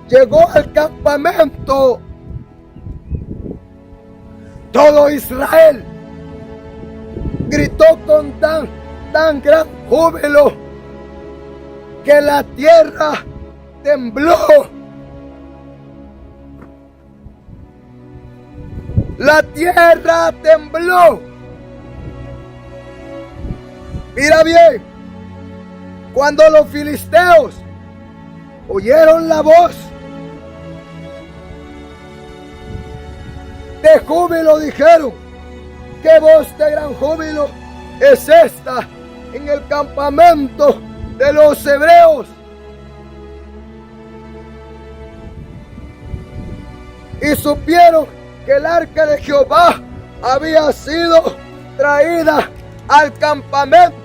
llegó al campamento, todo Israel gritó con tan gran júbilo que la tierra tembló. La tierra tembló. Mira bien, cuando los filisteos oyeron la voz de júbilo, dijeron: ¿qué voz de gran júbilo es esta en el campamento de los hebreos? Y supieron que el arca de Jehová había sido traída al campamento.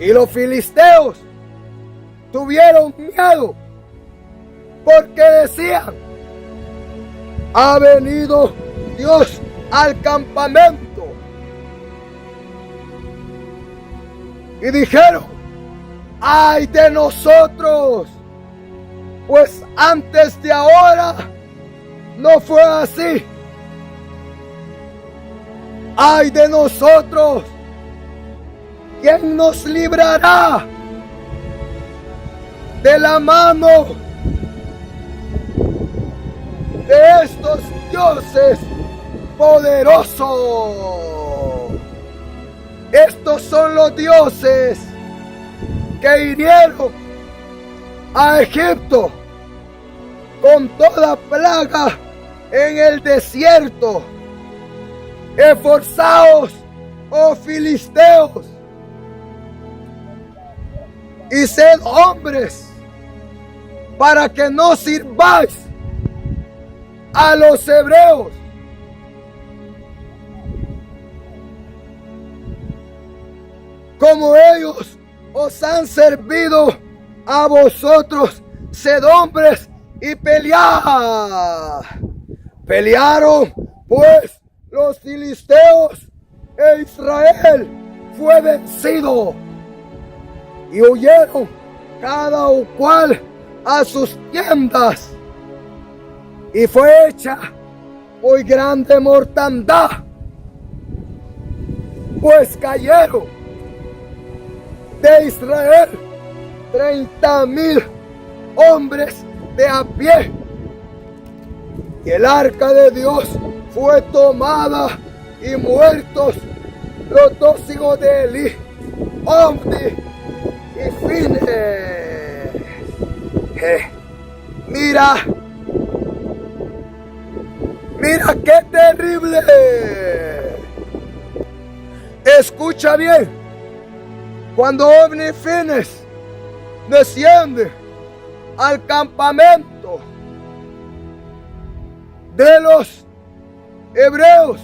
Y los filisteos tuvieron miedo, porque decían: ha venido Dios al campamento. Y dijeron: ay de nosotros, pues antes de ahora no fue así. Ay de nosotros, ¿quién nos librará de la mano de estos dioses poderosos? Estos son los dioses que hirieron a Egipto con toda plaga en el desierto. Esforzaos, oh filisteos, y sed hombres, para que no sirváis a los hebreos. Como ellos os han servido a vosotros, sed hombres y pelead. Pelearon pues los filisteos, e Israel fue vencido, y huyeron cada cual a sus tiendas, y fue hecha muy grande mortandad, pues cayeron de Israel 30,000 hombres de a pie, y el arca de Dios fue tomada, y muertos los dos hijos de Eli, Ofni y Fines. Mira qué terrible. Escucha bien, cuando Ofni y Fines descienden al campamento de los hebreos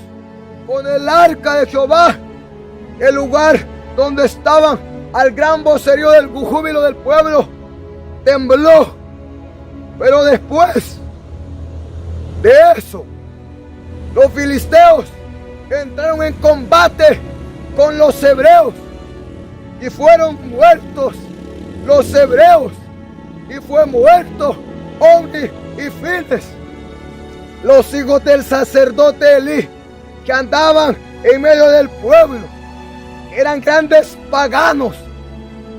con el arca de Jehová, el lugar donde estaban al gran vocerío del júbilo del pueblo tembló. Pero después de eso, los filisteos entraron en combate con los hebreos, y fueron muertos los hebreos, y fue muerto Ofni y Fines, los hijos del sacerdote Eli, que andaban en medio del pueblo. Eran grandes paganos,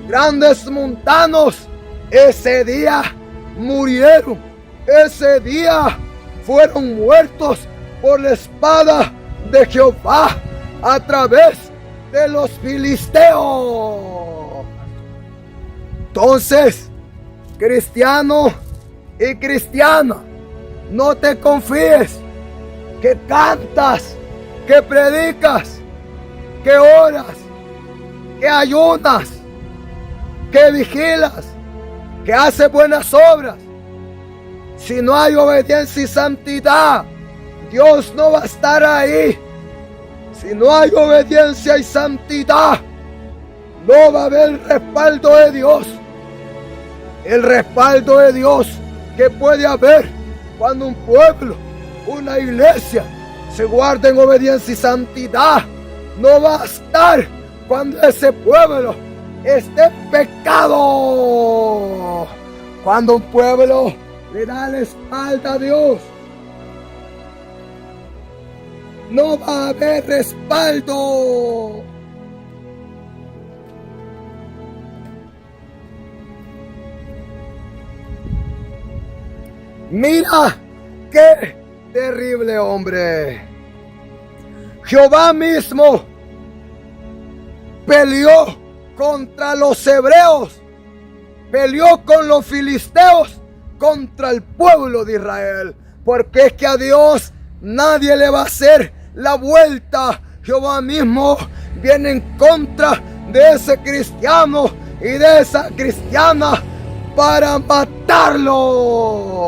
grandes mundanos. Ese día murieron, ese día fueron muertos por la espada de Jehová a través de los filisteos. Entonces, cristiano y cristiana, no te confíes que cantas, que predicas, que oras, que ayunas, que vigilas, que haces buenas obras. Si no hay obediencia y santidad, Dios no va a estar ahí. Si no hay obediencia y santidad, no no va a haber respaldo de Dios. El respaldo de Dios que puede haber cuando un pueblo, una iglesia, se guarda en obediencia y santidad, no va a estar cuando ese pueblo esté en pecado. Cuando un pueblo le da la espalda a Dios, no va a haber respaldo. Mira qué terrible, hombre. Jehová mismo peleó contra los hebreos, peleó con los filisteos, contra el pueblo de Israel, porque es que a Dios nadie le va a hacer la vuelta. Jehová mismo viene en contra de ese cristiano y de esa cristiana para matarlo.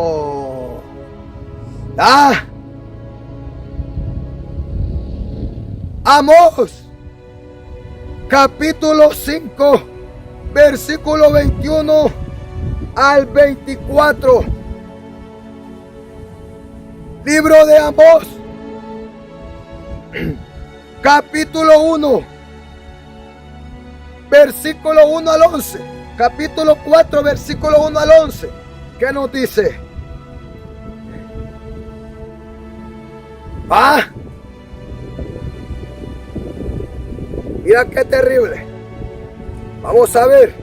Amós, capítulo 5, versículo 21 al 24. Libro de Amós, capítulo 1, versículo 1 al 11. Capítulo 4, versículo 1 al 11. ¿Qué nos dice? Mira qué terrible. Vamos a ver.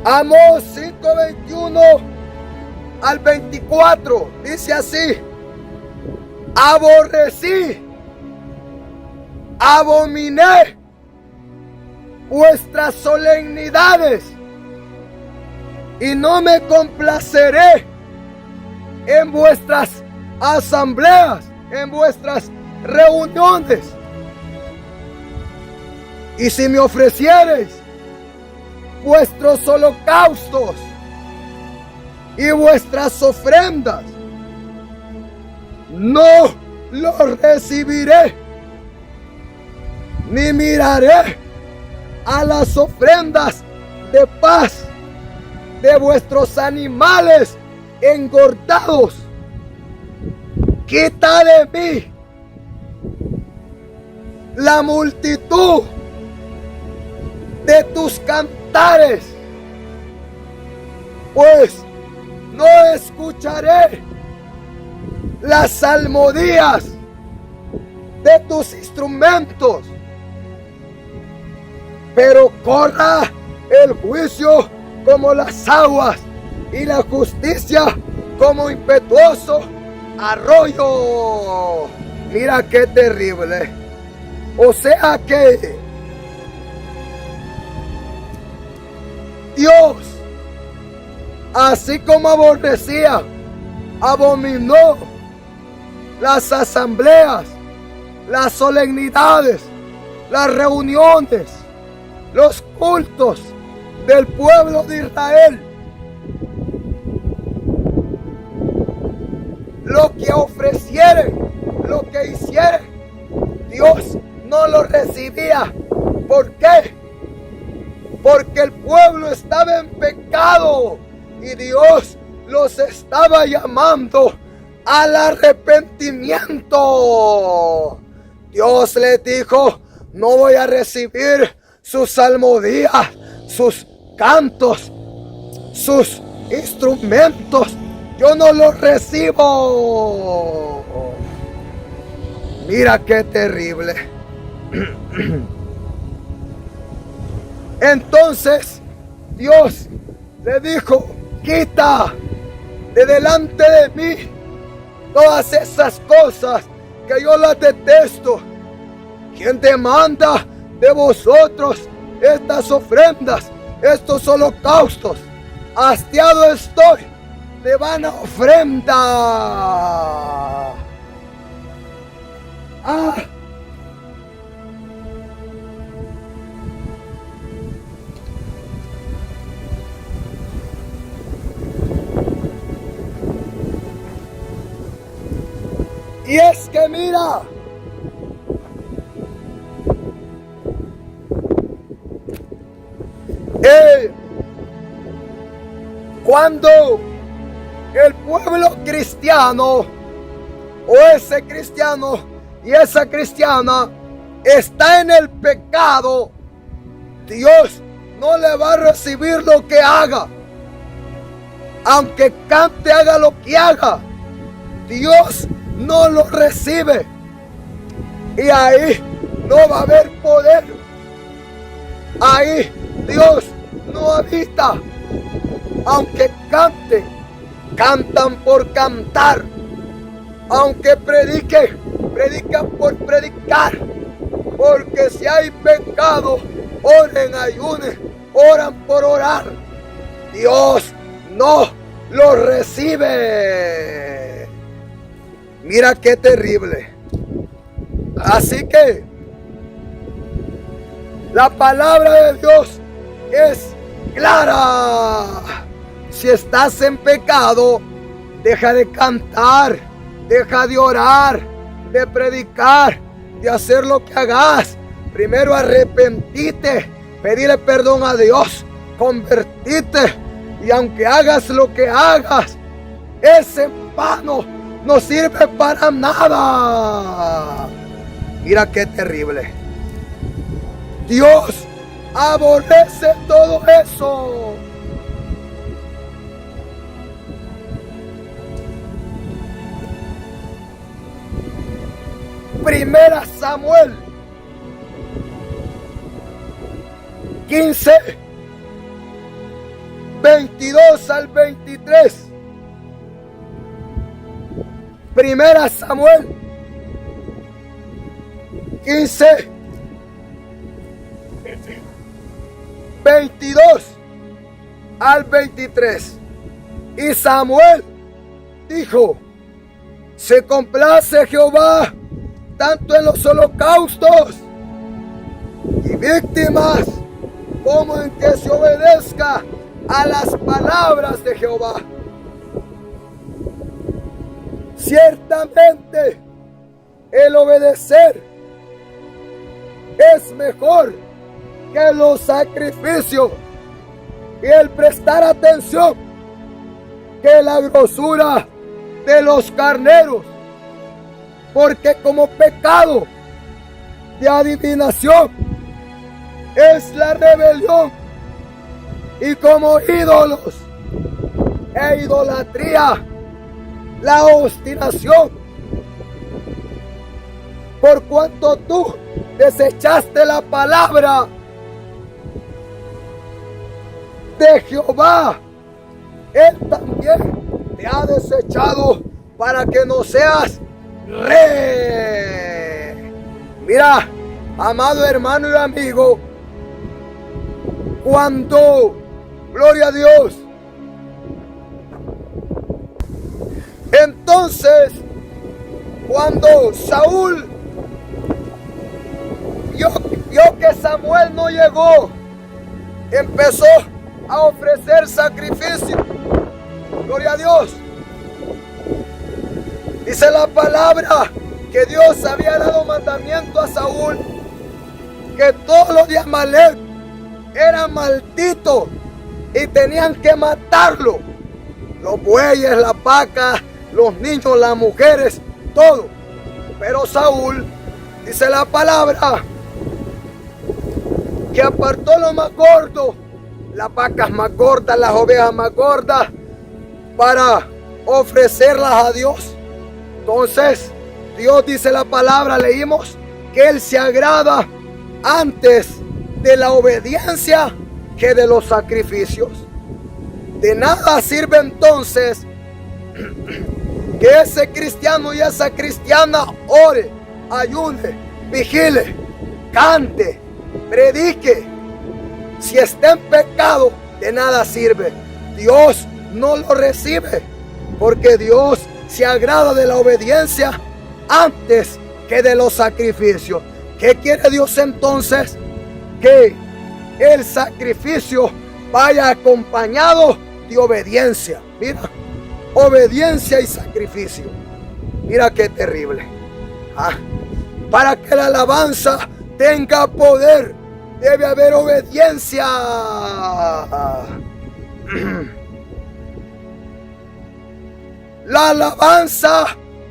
Amós 5:21 al 24. Dice así: aborrecí, abominé vuestras solemnidades, y no me complaceré en vuestras asambleas, en vuestras reuniones. Y si me ofreciereis vuestros holocaustos y vuestras ofrendas, no los recibiré, ni miraré a las ofrendas de paz de vuestros animales engordados. Quita de mí la multitud de tus cantares, pues no escucharé las salmodias de tus instrumentos, pero corra el juicio como las aguas y la justicia como impetuoso arroyo. Mira qué terrible. O sea que Dios, así como aborrecía, abominó las asambleas, las solemnidades, las reuniones, los cultos del pueblo de Israel, lo que ofrecieren, lo que hicieren, Dios no lo recibía. ¿Por qué? Porque el pueblo estaba en pecado y Dios los estaba llamando al arrepentimiento. Dios les dijo: no voy a recibir sus salmodías, sus cantos, sus instrumentos. Yo no los recibo. Mira qué terrible. Entonces Dios le dijo: quita de delante de mí todas esas cosas que yo las detesto. ¿Quién demanda de vosotros estas ofrendas, estos holocaustos? Hastiado estoy de vana ofrenda. Y es que mira, cuando el pueblo cristiano o ese cristiano y esa cristiana está en el pecado, Dios no le va a recibir lo que haga. Aunque cante, haga lo que haga, Dios no lo recibe. Y ahí no va a haber poder. Ahí Dios no habita. Aunque cantan por cantar. Aunque predican por predicar. Porque si hay pecado, oren, ayunen, oran por orar. Dios no lo recibe. Mira qué terrible. Así que la palabra de Dios es clara. Si estás en pecado, deja de cantar, deja de orar, de predicar, de hacer lo que hagas. Primero arrepentite, pedirle perdón a Dios, convertite. Y aunque hagas lo que hagas, es en vano, no sirve para nada. Mira qué terrible. Dios aborrece todo eso. Primera Samuel 15, 22 al 23. Primera Samuel 15, 22 al 23. Y Samuel dijo: se complace Jehová tanto en los holocaustos y víctimas como en que se obedezca a las palabras de Jehová. Ciertamente el obedecer es mejor que los sacrificios y el prestar atención que la grosura de los carneros, porque como pecado de adivinación es la rebelión, y como ídolos e idolatría la obstinación. Por cuanto tú desechaste la palabra de Jehová, Él también te ha desechado para que no seas rey. Mira, amado hermano y amigo, cuando, gloria a Dios, entonces cuando Saúl vio que Samuel no llegó, empezó a ofrecer sacrificio. Gloria a Dios. Dice la palabra que Dios había dado mandamiento a Saúl que todos los de Amalek eran malditos y tenían que matarlo. Los bueyes, las vacas, los niños, las mujeres, todo. Pero Saúl, dice la palabra, que apartó lo más gordo, las vacas más gordas, las ovejas más gordas, para ofrecerlas a Dios. Entonces, Dios, dice la palabra, leímos, que Él se agrada antes de la obediencia que de los sacrificios. De nada sirve entonces que ese cristiano y esa cristiana ore, ayune, vigile, cante, predique. Si está en pecado, de nada sirve. Dios no lo recibe, porque Dios se agrada de la obediencia antes que de los sacrificios. ¿Qué quiere Dios entonces? Que el sacrificio vaya acompañado de obediencia. Mira, obediencia y sacrificio. Mira qué terrible. Para que la alabanza tenga poder, debe haber obediencia. La alabanza,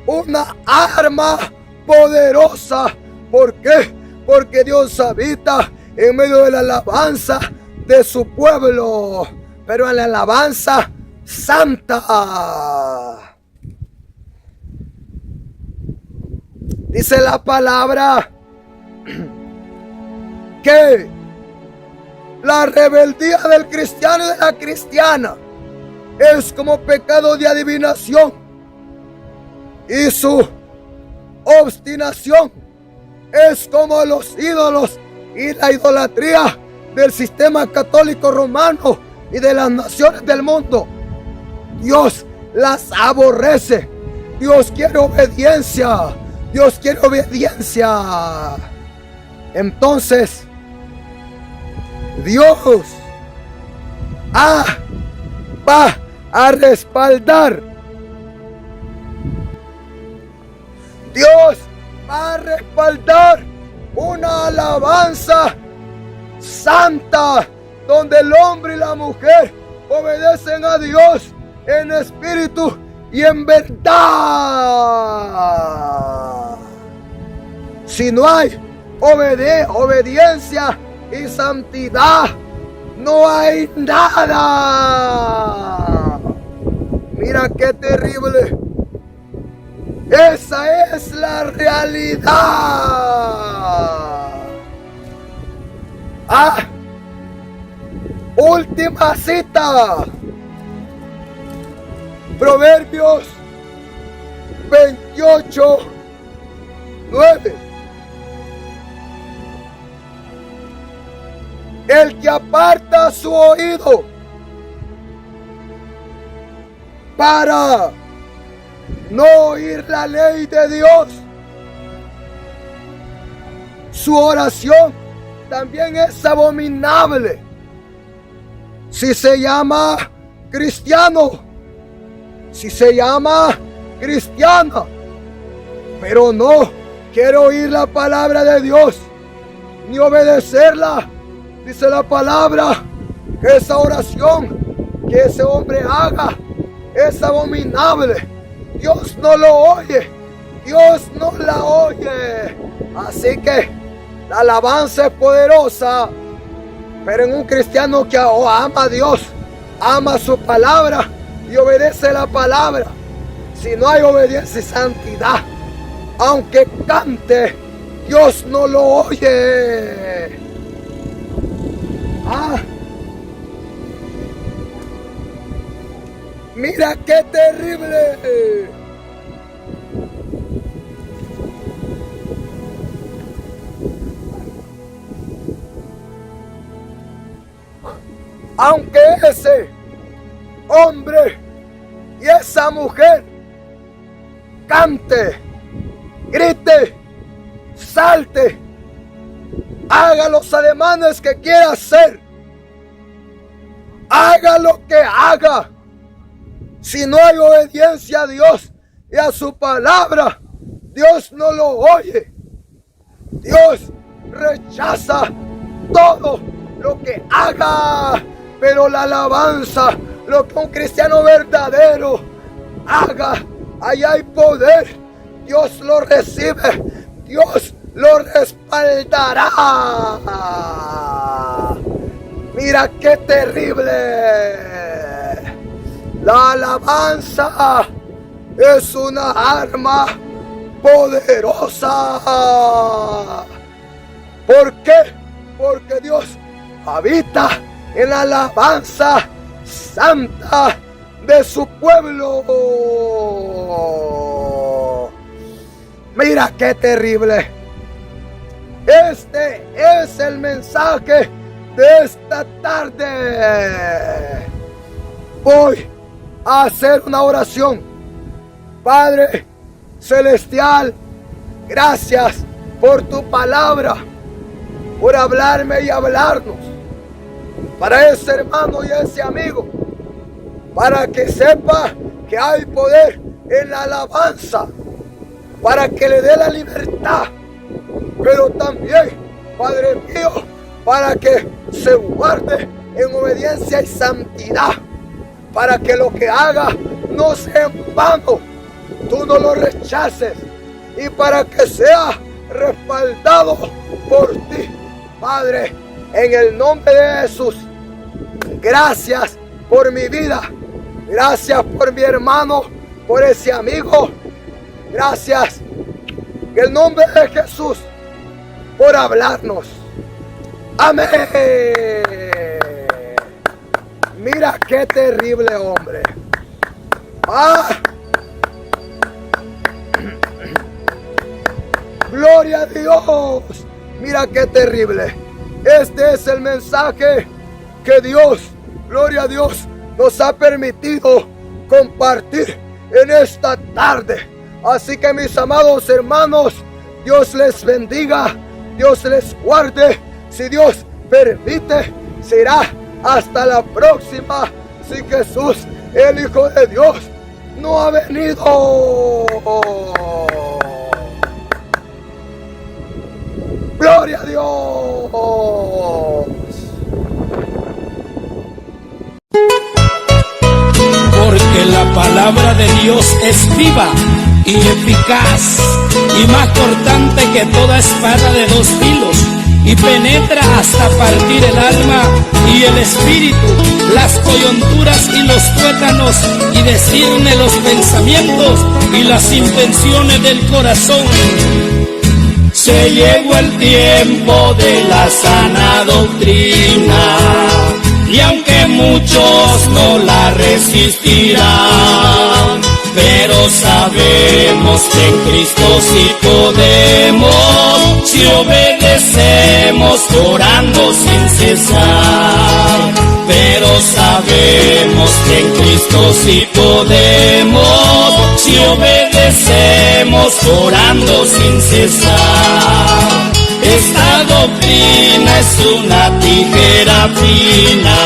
una arma poderosa. ¿Por qué? Porque Dios habita en medio de la alabanza de su pueblo, pero en la alabanza santa. Dice la palabra que la rebeldía del cristiano y de la cristiana es como pecado de adivinación, y su obstinación es como los ídolos y la idolatría del sistema católico romano y de las naciones del mundo. Dios las aborrece. Dios quiere obediencia. Dios quiere obediencia. Entonces, Dios va a respaldar. Dios va a respaldar una alabanza santa, donde el hombre y la mujer obedecen a Dios en espíritu y en verdad. Si no hay obediencia y santidad, no hay nada. Mira qué terrible. Esa es la realidad. Última cita. Proverbios 28:9. El que aparta su oído para no oír la ley de Dios, su oración también es abominable. Si se llama cristiano, si se llama cristiana, pero no quiere oír la palabra de Dios ni obedecerla, dice la palabra que esa oración que ese hombre haga es abominable. Dios no lo oye, Dios no la oye. Así que la alabanza es poderosa, pero en un cristiano que ama a Dios, ama su palabra y obedece la palabra, si no hay obediencia y santidad, aunque cante, Dios no lo oye. Mira qué terrible. Aunque ese hombre y esa mujer cante, grite, salte, haga los ademanes que quiera hacer, haga lo que haga, si no hay obediencia a Dios y a su palabra, Dios no lo oye. Dios rechaza todo lo que haga, pero la alabanza, lo que un cristiano verdadero haga, allá hay poder. Dios lo recibe, Dios lo respaldará. Mira qué terrible. La alabanza es una arma poderosa. ¿Por qué? Porque Dios habita en la alabanza santa de su pueblo. Mira qué terrible. Este es el mensaje de esta tarde. Voy a hacer una oración. Padre celestial, gracias por tu palabra, por hablarme y hablarnos, para ese hermano y ese amigo, para que sepa que hay poder en la alabanza, para que le dé la libertad, pero también, Padre mío, para que se guarde en obediencia y santidad, para que lo que haga no sea en vano, tú no lo rechaces, y para que sea respaldado por ti, Padre, en el nombre de Jesús. Gracias por mi vida, gracias por mi hermano, por ese amigo, gracias en el nombre de Jesús por hablarnos. Amén. Mira qué terrible hombre. Gloria a Dios. Mira qué terrible. Este es el mensaje que Dios, gloria a Dios, nos ha permitido compartir en esta tarde. Así que mis amados hermanos, Dios les bendiga, Dios les guarde. Si Dios permite, será hasta la próxima. Si Jesús, el Hijo de Dios, no ha venido. Gloria a Dios. Porque la palabra de Dios es viva y eficaz y más cortante que toda espada de dos filos, y penetra hasta partir el alma y el espíritu, las coyunturas y los tuétanos, y discierne los pensamientos y las intenciones del corazón. Se llegó el tiempo de la sana doctrina, y aunque muchos no la resistirán, pero sabemos que en Cristo sí podemos, si obedecemos orando sin cesar. Pero sabemos que en Cristo sí podemos, si obedecemos orando sin cesar. Esta doctrina es una tijera fina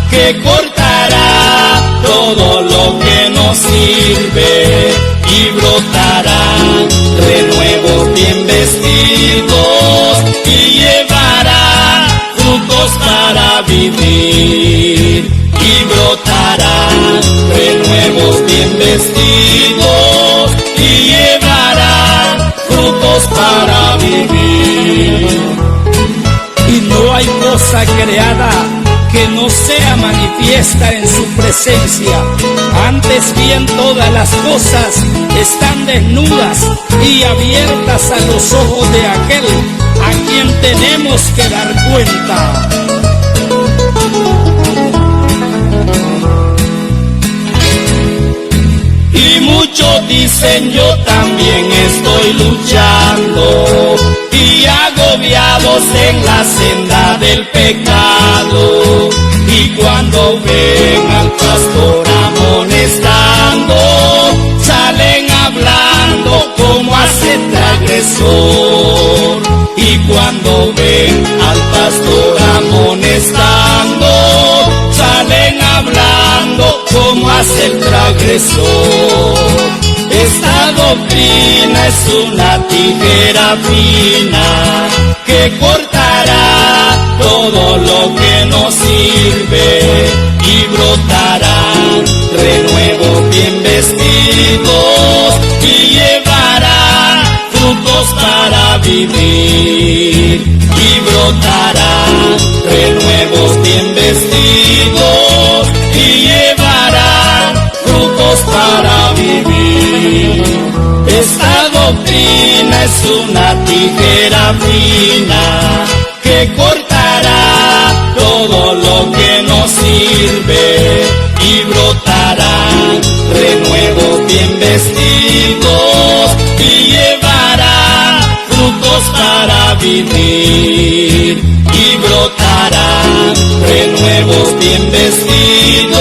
que cortará todo lo que nos sirve, y brotarán renuevos bien vestidos, y llevarán frutos para vivir, y brotarán renuevos bien vestidos, y llevarán frutos para vivir. Y no hay cosa creada que no sea manifiesta en su presencia. Antes bien todas las cosas están desnudas y abiertas a los ojos de aquel a quien tenemos que dar cuenta. Y muchos dicen yo también estoy luchando, y agobiados en la senda del pecado, y cuando ven al pastor amonestando, salen hablando como hace transgresor. Y cuando ven al pastor amonestando, salen hablando como hace el transgresor. Esta doctrina es una tijera fina que cortará todo lo que nos sirve, y brotarán renuevos bien vestidos, y llevarán frutos para vivir, y brotarán renuevos bien vestidos, y llevarán frutos para vivir. Esta doctrina es una tijera fina que cortará todo lo que nos sirve, y brotarán renuevos bien vestidos, y llevarán frutos para vivir, y brotarán renuevos bien vestidos,